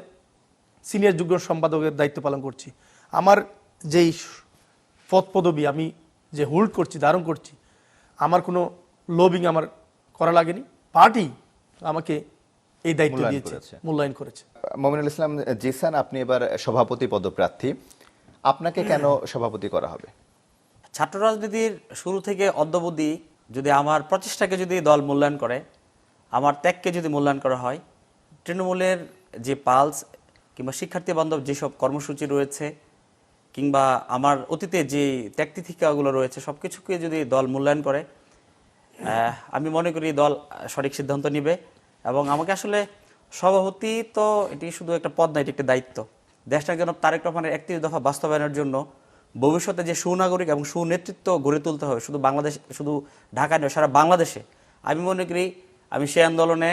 সিনিয়র যুগ্ম সম্পাদকের দায়িত্ব পালন করছি। আমার যেই পদ পদবি আমি যে হোল্ড করছি, ধারণ করছি, আমার কোনো লবিং আমার করা লাগেনি। পার্টি আমাকে এই দায়িত্ব দিয়েছে, মূল্যায়ন করেছে। মমিনুল ইসলাম জিসান, আপনি এবার সভাপতি পদপ্রার্থী, আপনাকে কেন সভাপতি করা হবে? ছাত্র রাজনীতির শুরু থেকে অদ্যাবধি যদি আমার প্রচেষ্টাকে যদি দল মূল্যায়ন করে, আমার ত্যাগকে যদি মূল্যায়ন করা হয়, তৃণমূলের যে পালস কিংবা শিক্ষার্থী বান্ধব যেসব কর্মসূচি রয়েছে, কিংবা আমার অতীতে যে ত্যাগ তিথিকাগুলো রয়েছে, সব কিছুকে যদি দল মূল্যায়ন করে, আমি মনে করি দল সঠিক সিদ্ধান্ত নেবে। এবং আমাকে আসলে সভাপতি তো এটি শুধু একটা পদ না, এটি একটা দায়িত্ব। দেশটাকে যেন তারেক রহমানের 31 দফা বাস্তবায়নের জন্য ভবিষ্যতে যে সুনাগরিক এবং সুনেতৃত্ব গড়ে তুলতে হবে, শুধু ঢাকা নয়, সারা বাংলাদেশে, আমি মনে করি আমি সেই আন্দোলনে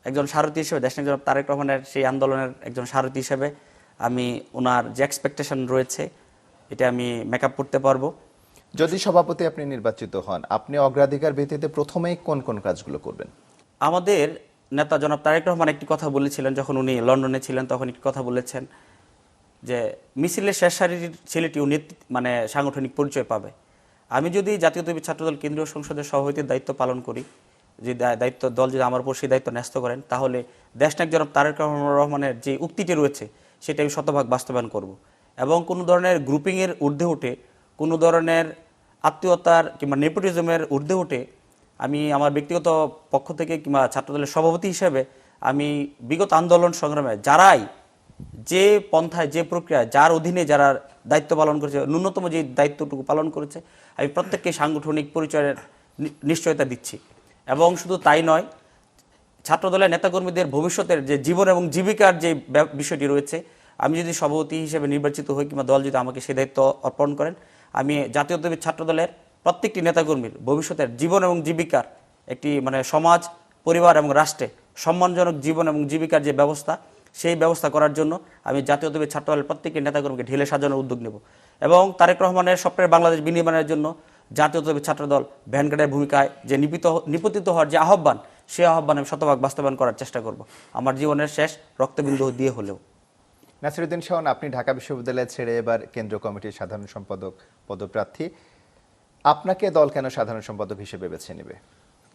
একজন সারথি হিসেবে, দেশনায়ক জনাব তারেক রহমানের সেই আন্দোলনের একজন সারথি হিসেবে আমি ওনার যে এক্সপেকটেশন রয়েছে এটা আমি মেকআপ করতে পারবো। যদি সভাপতি আপনি নির্বাচিত হন, আপনি অগ্রাধিকার ভিত্তিতে প্রথমেই কোন কোন কাজগুলো করবেন? আমাদের নেতা জনাব তারেক রহমান একটি কথা বলেছিলেন, যখন উনি লন্ডনে ছিলেন তখন একটি কথা বলেছেন যে মিছিলের শেষ সারির ছেলেটিও মানে সাংগঠনিক পরিচয় পাবে। আমি যদি জাতীয়তাবাদী ছাত্রদল কেন্দ্রীয় সংসদের সভাপতির দায়িত্ব পালন করি, যে দায়িত্ব দল যদি আমার উপর সেই দায়িত্ব ন্যস্ত করেন, তাহলে দেশনায়ক জনাব তারেক রহমানের যে উক্তিটি রয়েছে সেটা আমি শতভাগ বাস্তবায়ন করব। এবং কোনো ধরনের গ্রুপিংয়ের ঊর্ধ্বে উঠে, কোনো ধরনের আত্মীয়তার কিংবা নেপোটিজমের ঊর্ধ্বে উঠে আমি আমার ব্যক্তিগত পক্ষ থেকে কিংবা ছাত্রদলের সভাপতি হিসেবে আমি বিগত আন্দোলন সংগ্রামে যারাই যে পন্থায়, যে প্রক্রিয়ায়, যার অধীনে যারা দায়িত্ব পালন করেছে, ন্যূনতম যে দায়িত্বটুকু পালন করেছে, আমি প্রত্যেককে সাংগঠনিক পরিচয়ের নিশ্চয়তা দিচ্ছি। এবং শুধু তাই নয়, ছাত্রদলের নেতাকর্মীদের ভবিষ্যতের যে জীবন এবং জীবিকার যে বিষয়টি রয়েছে, আমি যদি সভাপতি হিসেবে নির্বাচিত হই কিংবা দল যদি আমাকে সেই দায়িত্ব অর্পণ করেন, আমি জাতীয়তাবাদী ছাত্রদলের প্রত্যেকটি নেতাকর্মীর ভবিষ্যতের জীবন এবং জীবিকার একটি মানে সমাজ, পরিবার এবং রাষ্ট্রে সম্মানজনক জীবন এবং জীবিকার যে ব্যবস্থা, সেই ব্যবস্থা করার জন্য আমি জাতীয়তাবাদী ছাত্রদলের প্রত্যেকটি নেতাকর্মীকে ঢেলে সাজানোর উদ্যোগ নেব। এবং তারেক রহমানের স্বপ্নের বাংলাদেশ বিনির্মাণের জন্য জাতীয়তাবাদী ছাত্রদল ভ্যানগার্ডের ভূমিকায় যে নিপতিত হওয়ার যে আহ্বান, সেই আহ্বান আমি শতভাগ বাস্তবায়ন করার চেষ্টা করব, আমার জীবনের শেষ রক্তবিন্দু দিয়ে হলেও। নাসিরউদ্দিন শাওন, আপনি ঢাকা বিশ্ববিদ্যালয় ছেড়ে এবার কেন্দ্রীয় কমিটির সাধারণ সম্পাদক পদপ্রার্থী। আপনাকে দল কেন সাধারণ সম্পাদক হিসেবে বেছে নেবে?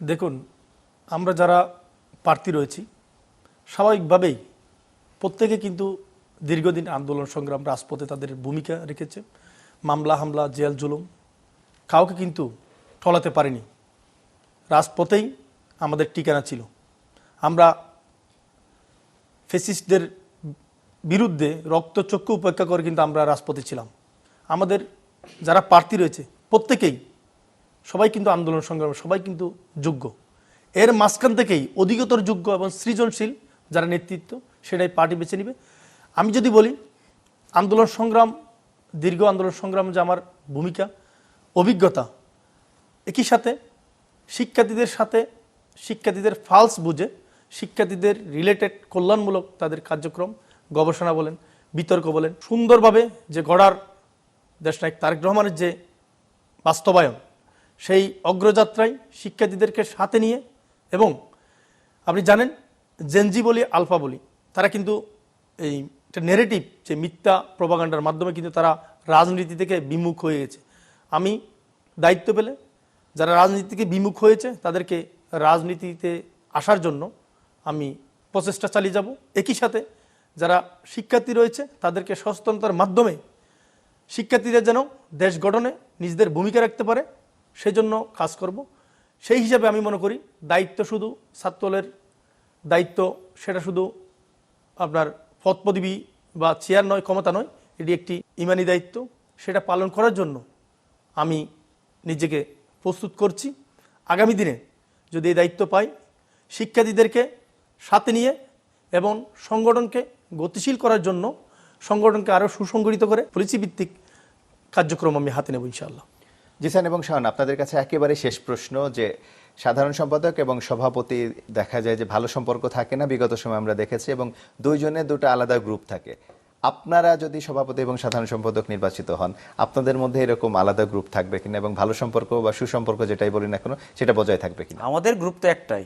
দেখুন, আমরা যারা প্রার্থী রয়েছি স্বাভাবিকভাবেই প্রত্যেকে কিন্তু দীর্ঘদিন আন্দোলন সংগ্রাম, রাজপথে তাদের ভূমিকা রেখেছে। মামলা হামলা, জেল জুলুম কাউকে কিন্তু টলাতে পারেনি। রাজপথেই আমাদের ঠিকানা ছিল। আমরা ফ্যাসিস্টদের বিরুদ্ধে রক্তচক্ষু উপেক্ষা করে কিন্তু আমরা রাজপথে ছিলাম। আমাদের যারা প্রার্থী রয়েছে প্রত্যেকেই, সবাই কিন্তু আন্দোলন সংগ্রামে সবাই কিন্তু যোগ্য। এর মাঝখান থেকেই অধিকতর যোগ্য এবং সৃজনশীল যারা নেতৃত্ব, সেটাই পার্টি বেছে নেবে। আমি যদি বলি আন্দোলন সংগ্রাম, দীর্ঘ আন্দোলন সংগ্রাম যে আমার ভূমিকা, অভিজ্ঞতা, একই সাথে শিক্ষার্থীদের ফালস বুঝে শিক্ষার্থীদের রিলেটেড কল্যাণমূলক তাদের কার্যক্রম, গবেষণা বলেন, বিতর্ক বলেন, সুন্দরভাবে যে গড়ার দেশনায়ক তারেক রহমানের যে বাস্তবায়ন, সেই অগ্রযাত্রায় শিক্ষার্থীদেরকে সাথে নিয়ে, এবং আপনি জানেন জেনজি বলি, আলফা বলি, তারা কিন্তু এই একটা নেগেটিভ যে মিথ্যা প্রপাগান্ডার মাধ্যমে কিন্তু তারা রাজনীতি থেকে বিমুখ হয়ে গেছে। আমি দায়িত্ব পেলে যারা রাজনীতি থেকে বিমুখ হয়েছে তাদেরকে রাজনীতিতে আসার জন্য আমি প্রচেষ্টা চালিয়ে যাব। একই সাথে যারা শিক্ষার্থী রয়েছে তাদেরকে সচেতনতার মাধ্যমে শিক্ষার্থীরা যেন দেশ গঠনে নিজেদের ভূমিকা রাখতে পারে, সেজন্য কাজ করব। সেই হিসাবে আমি মনে করি দায়িত্ব শুধু ছাত্রদলের দায়িত্ব, সেটা শুধু আপনার পদ পদবি বা চেয়ার নয়, ক্ষমতা নয়, এটি একটি ইমানি দায়িত্ব। সেটা পালন করার জন্য আমি নিজেকে প্রস্তুত করছি। আগামী দিনে যদি এই দায়িত্ব পাই, শিক্ষার্থীদেরকে সাথে নিয়ে এবং সংগঠনকে গতিশীল করার জন্য, সংগঠনকে আরও সুসংগঠিত করে পলিসিভিত্তিক কার্যক্রম আমি হাতে নেব ইনশাআল্লাহ। জিসান এবং শাওন, আপনাদের কাছে একেবারে শেষ প্রশ্ন, যে সাধারণ সম্পাদক এবং সভাপতি দেখা যায় যে ভালো সম্পর্ক থাকে না, বিগত সময় আমরা দেখেছি, এবং দুইজনের দুটো আলাদা গ্রুপ থাকে। আপনারা যদি সভাপতি এবং সাধারণ সম্পাদক নির্বাচিত হন, আপনাদের মধ্যে এরকম আলাদা গ্রুপ থাকবে কিনা, এবং ভালো সম্পর্ক বা সুসম্পর্ক যেটাই বলি না কেন সেটা বজায় থাকবে কিনা? আমাদের গ্রুপ তো একটাই,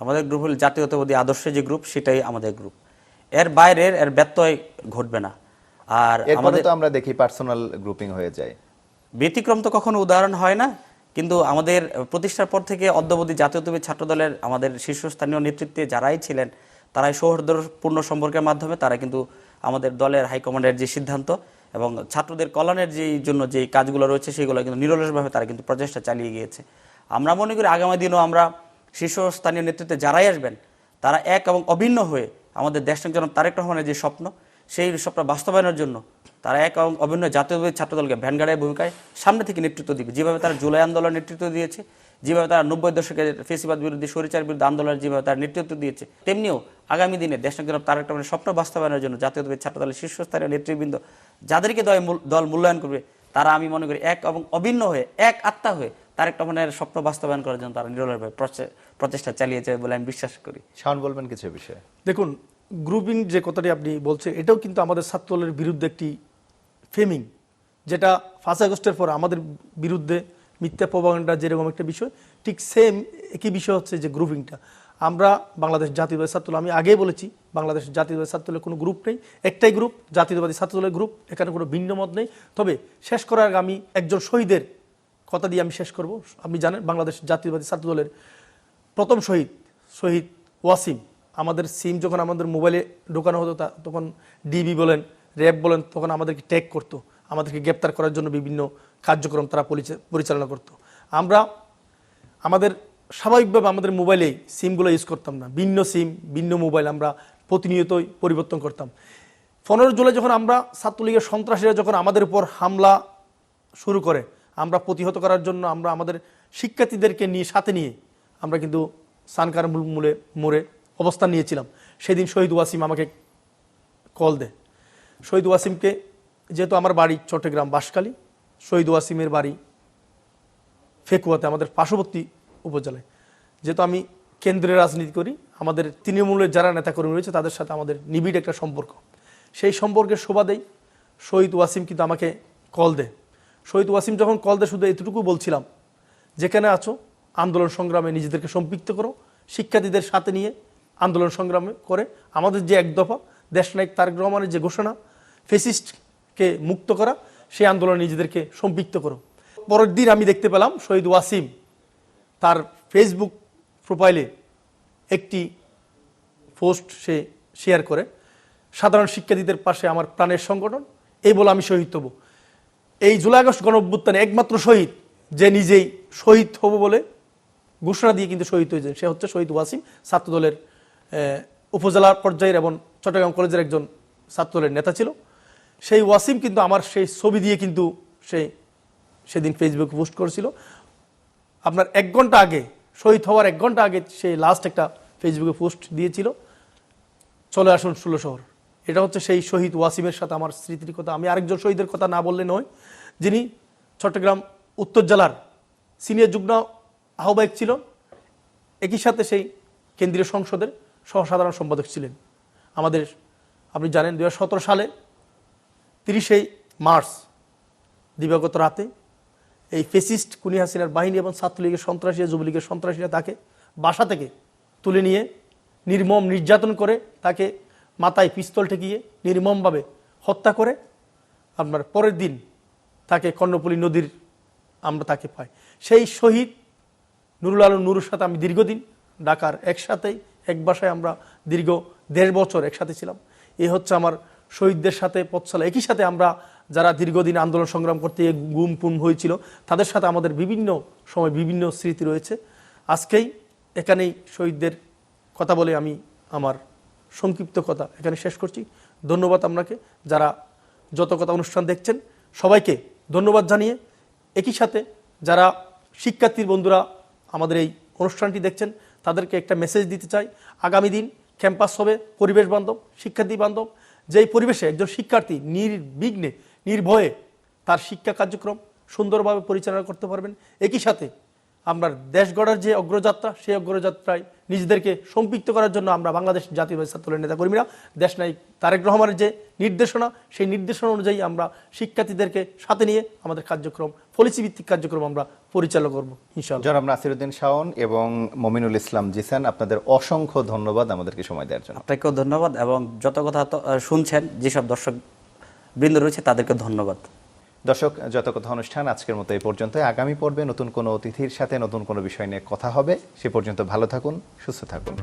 আমাদের গ্রুপ হল জাতীয়তাবাদী আদর্শে যে গ্রুপ, সেটাই আমাদের গ্রুপ। এর বাইরের এর ব্যত্যয় ঘটবে না। আর আমাদের তো আমরা দেখি পার্সোনাল গ্রুপিং হয়ে যায়। ব্যতিক্রম তো কখনো উদাহরণ হয় না, কিন্তু আমাদের প্রতিষ্ঠার পর থেকে অদ্যাবধি জাতীয়তাবাদী ছাত্রদলের আমাদের শীর্ষস্থানীয় নেতৃত্বে যারাই ছিলেন, তারাই সৌহার্দ্যপূর্ণ সম্পর্কের মাধ্যমে তারা কিন্তু আমাদের দলের হাইকমান্ডের যে সিদ্ধান্ত এবং ছাত্রদের কল্যাণের জন্য যে কাজগুলো রয়েছে সেগুলো কিন্তু নিরলসভাবে তারা কিন্তু প্রচেষ্টা চালিয়ে গিয়েছে। আমরা মনে করি আগামী দিনও আমরা শীর্ষস্থানীয় নেতৃত্বে যারাই আসবেন তারা এক এবং অভিন্ন হয়ে আমাদের দেশনায়ক জনাব তারেক রহমানের যে স্বপ্ন, সেই স্বপ্ন বাস্তবায়নের জন্য তারা এক এবং অভিন্ন জাতীয়তাবাদী ছাত্রদলকে ভ্যানগার্ডের ভূমিকায় সামনে থেকে নেতৃত্ব দিবে। যেভাবে তারা জুলাই আন্দোলন নেতৃত্ব দিয়েছে, যেভাবে তারা 90 দশকের ফেসিবাদ বিরোধী স্বৈরাচার বিরুদ্ধে আন্দোলনের যেভাবে তারা নেতৃত্ব দিয়েছে, তেমনিও আগামী দিনে দেশনায়ক জনাব তারেক রহমানের স্বপ্ন বাস্তবায়নের জন্য জাতীয়তাবাদী ছাত্রদলের শীর্ষস্থানীয় নেতৃবৃন্দ যাদেরকে দল মূল্যায়ন করবে, তারা আমি মনে করি এক এবং অভিন্ন হয়ে, এক আত্মা হয়ে তারেক রহমানের স্বপ্ন বাস্তবায়ন করার জন্য তারা নিরলসভাবে প্রচেষ্টা চালিয়েছে বলে আমি বিশ্বাস করি। শাওন বলবেন কিছু বিষয়ে? দেখুন, গ্রুপিং যে কথাটি আপনি বলছেন, এটাও কিন্তু আমাদের ছাত্রদলের বিরুদ্ধে একটি ফেমিং, যেটা 5 আগস্টের পর আমাদের বিরুদ্ধে মিথ্যা প্রপাগান্ডা যেরকম একটা বিষয়, ঠিক সেম একই বিষয় হচ্ছে যে গ্রুপিংটা। আমরা বাংলাদেশ জাতীয়তাবাদী ছাত্রদল, আমি আগেই বলেছি, বাংলাদেশ জাতীয়তাবাদী ছাত্রদলের কোনো গ্রুপ নেই, একটাই গ্রুপ, জাতীয়তাবাদী ছাত্রদলের গ্রুপ। এখানে কোনো ভিন্ন মত নেই। তবে শেষ করার আগে আমি একজন শহীদের কথা দিয়ে আমি শেষ করব। আপনি জানেন, বাংলাদেশ জাতীয়তাবাদী ছাত্রদলের প্রথম শহীদ ওয়াসিম, আমাদের সিম যখন আমাদের মোবাইলে ঢোকানো হতো তখন ডিবি বলেন, র্যাব বলেন, তখন আমাদেরকে ট্যাগ করতো, আমাদেরকে গ্রেপ্তার করার জন্য বিভিন্ন কার্যক্রম তারা পরিচালনা করত। আমরা আমাদের স্বাভাবিকভাবে আমাদের মোবাইলেই সিমগুলো ইউজ করতাম না, ভিন্ন সিম ভিন্ন মোবাইল আমরা প্রতিনিয়তই পরিবর্তন করতাম। 15 জুলাই যখন আমরা ছাত্রলীগের সন্ত্রাসীরা যখন আমাদের উপর হামলা শুরু করে, আমরা প্রতিহত করার জন্য আমরা আমাদের শিক্ষার্থীদেরকে সাথে নিয়ে আমরা কিন্তু সানকার মোড়ে অবস্থান নিয়েছিলাম। সেদিন শহীদ ওয়াসিম আমাকে কল দেয়। শহীদ ওয়াসিমকে, যেহেতু আমার বাড়ি চট্টগ্রাম বাঁশখালী, শহীদ ওয়াসিমের বাড়ি ফেকুয়াতে, আমাদের পার্শ্ববর্তী উপজেলায়। যেহেতু আমি কেন্দ্রে রাজনীতি করি, আমাদের তৃণমূলের যারা নেতাকর্মী রয়েছে তাদের সাথে আমাদের নিবিড় একটা সম্পর্ক। সেই সম্পর্কের শোভাতেই শহীদ ওয়াসিম কিন্তু আমাকে কল দেয়। শহীদ ওয়াসিম যখন কল দেয়, শুধু এতটুকু বলছিলাম, যেখানে আছো আন্দোলন সংগ্রামে নিজেদেরকে সম্পৃক্ত করো, শিক্ষার্থীদের সাথে নিয়ে আন্দোলন সংগ্রামে করে আমাদের যে এক দফা দেশনায়ক তারেক রহমানের যে ঘোষণা, ফেসিস্টকে মুক্ত করা, সেই আন্দোলনে নিজেদেরকে সম্পৃক্ত করো। পরের দিন আমি দেখতে পেলাম শহীদ ওয়াসিম তার ফেসবুক প্রোফাইলে একটি পোস্ট সে শেয়ার করে, সাধারণ শিক্ষার্থীদের পাশে আমার প্রাণের সংগঠন, এই বলে আমি শহীদ হব। এই জুলাই আগস্ট গণঅভ্যুত্থানে একমাত্র শহীদ যে নিজেই শহীদ হব বলে ঘোষণা দিয়ে কিন্তু শহীদ হয়েছে, সে হচ্ছে শহীদ ওয়াসিম, ছাত্রদলের উপজেলা পর্যায়ের এবং চট্টগ্রাম কলেজের একজন ছাত্রদলের নেতা ছিল। সেই ওয়াসিম কিন্তু আমার সেই ছবি দিয়ে কিন্তু সেদিন ফেসবুকে পোস্ট করেছিল। আপনার 1 ঘন্টা আগে, শহীদ হওয়ার 1 ঘন্টা আগে সে লাস্ট একটা ফেসবুকে পোস্ট দিয়েছিল, চলে আসুন 16 শহর। এটা হচ্ছে সেই শহীদ ওয়াসিমের সাথে আমার স্মৃতির কথা। আমি আরেকজন শহীদের কথা না বললে নয়, যিনি চট্টগ্রাম উত্তর জেলার সিনিয়র যুগ্ম আহ্বায়ক ছিল, একই সাথে সেই কেন্দ্রীয় সংসদের সহসাধারণ সম্পাদক ছিলেন আমাদের। আপনি জানেন 2017 সালে 30শে মার্চ দিবাগত রাতে এই ফেসিস্ট খুনি হাসিনার বাহিনী এবং ছাত্রলীগের সন্ত্রাসী, যুবলীগের সন্ত্রাসীরা তাকে বাসা থেকে তুলে নিয়ে নির্মম নির্যাতন করে, তাকে মাথায় পিস্তল ঠেকিয়ে নির্মমভাবে হত্যা করে। আপনার পরের দিন তাকে কর্ণফুলী নদীর আমরা তাকে পাই। সেই শহীদ নুরুল আলম নুরুর সাথে আমি দীর্ঘদিন ঢাকার একসাথেই এক বাসায় আমরা দীর্ঘ 1.5 বছর একসাথে ছিলাম। এই হচ্ছে আমার শহীদদের সাথে পথ চলা। একই সাথে আমরা যারা দীর্ঘদিন আন্দোলন সংগ্রাম করতে গুম পুম হয়েছিল, তাদের সাথে আমাদের বিভিন্ন সময় বিভিন্ন স্মৃতি রয়েছে। আজকেই এখানেই শহীদদের কথা বলে আমি আমার সংক্ষিপ্ত কথা এখানে শেষ করছি। ধন্যবাদ আপনাকে, যারা যত কথা অনুষ্ঠান দেখছেন সবাইকে ধন্যবাদ জানিয়ে, একই সাথে যারা শিক্ষার্থীর বন্ধুরা আমাদের এই অনুষ্ঠানটি দেখছেন তাদেরকে একটা মেসেজ দিতে চাই। আগামী দিন ক্যাম্পাস হবে পরিবেশ বান্ধব, শিক্ষার্থী বান্ধব, যেই পরিবেশে একজন শিক্ষার্থী নির্বিঘ্নে নির্ভয়ে তার শিক্ষা কার্যক্রম সুন্দরভাবে পরিচালনা করতে পারবেন। একই সাথে আমরা দেশ গড়ার যে অগ্রযাত্রা, সেই অগ্রযাত্রায় নিজেদেরকে সম্পৃক্ত করার জন্য আমরা বাংলাদেশ জাতীয়তাবাদী ছাত্রদলের নেতাকর্মীরা দেশনায়ক তারেক রহমানের যে নির্দেশনা, সেই নির্দেশনা অনুযায়ী আমরা শিক্ষার্থীদেরকে সাথে নিয়ে আমাদের কার্যক্রম, পলিসি ভিত্তিক কার্যক্রম আমরা পরিচালনা করব ইনশাআল্লাহ। জনাব নাসিরউদ্দিন শাওন এবং মমিনুল ইসলাম জিসান, আপনাদের অসংখ্য ধন্যবাদ আমাদেরকে সময় দেওয়ার জন্য। আপনাকেও ধন্যবাদ, এবং যত কথা শুনছেন যেসব দর্শক বৃন্দ রয়েছে তাদেরকে ধন্যবাদ। দর্শক, যত কথা অনুষ্ঠান আজকের মতো এই পর্যন্ত। আগামী পর্বে নতুন কোনো অতিথির সাথে নতুন কোনো বিষয় নিয়ে কথা হবে। সে পর্যন্ত ভালো থাকুন, সুস্থ থাকুন।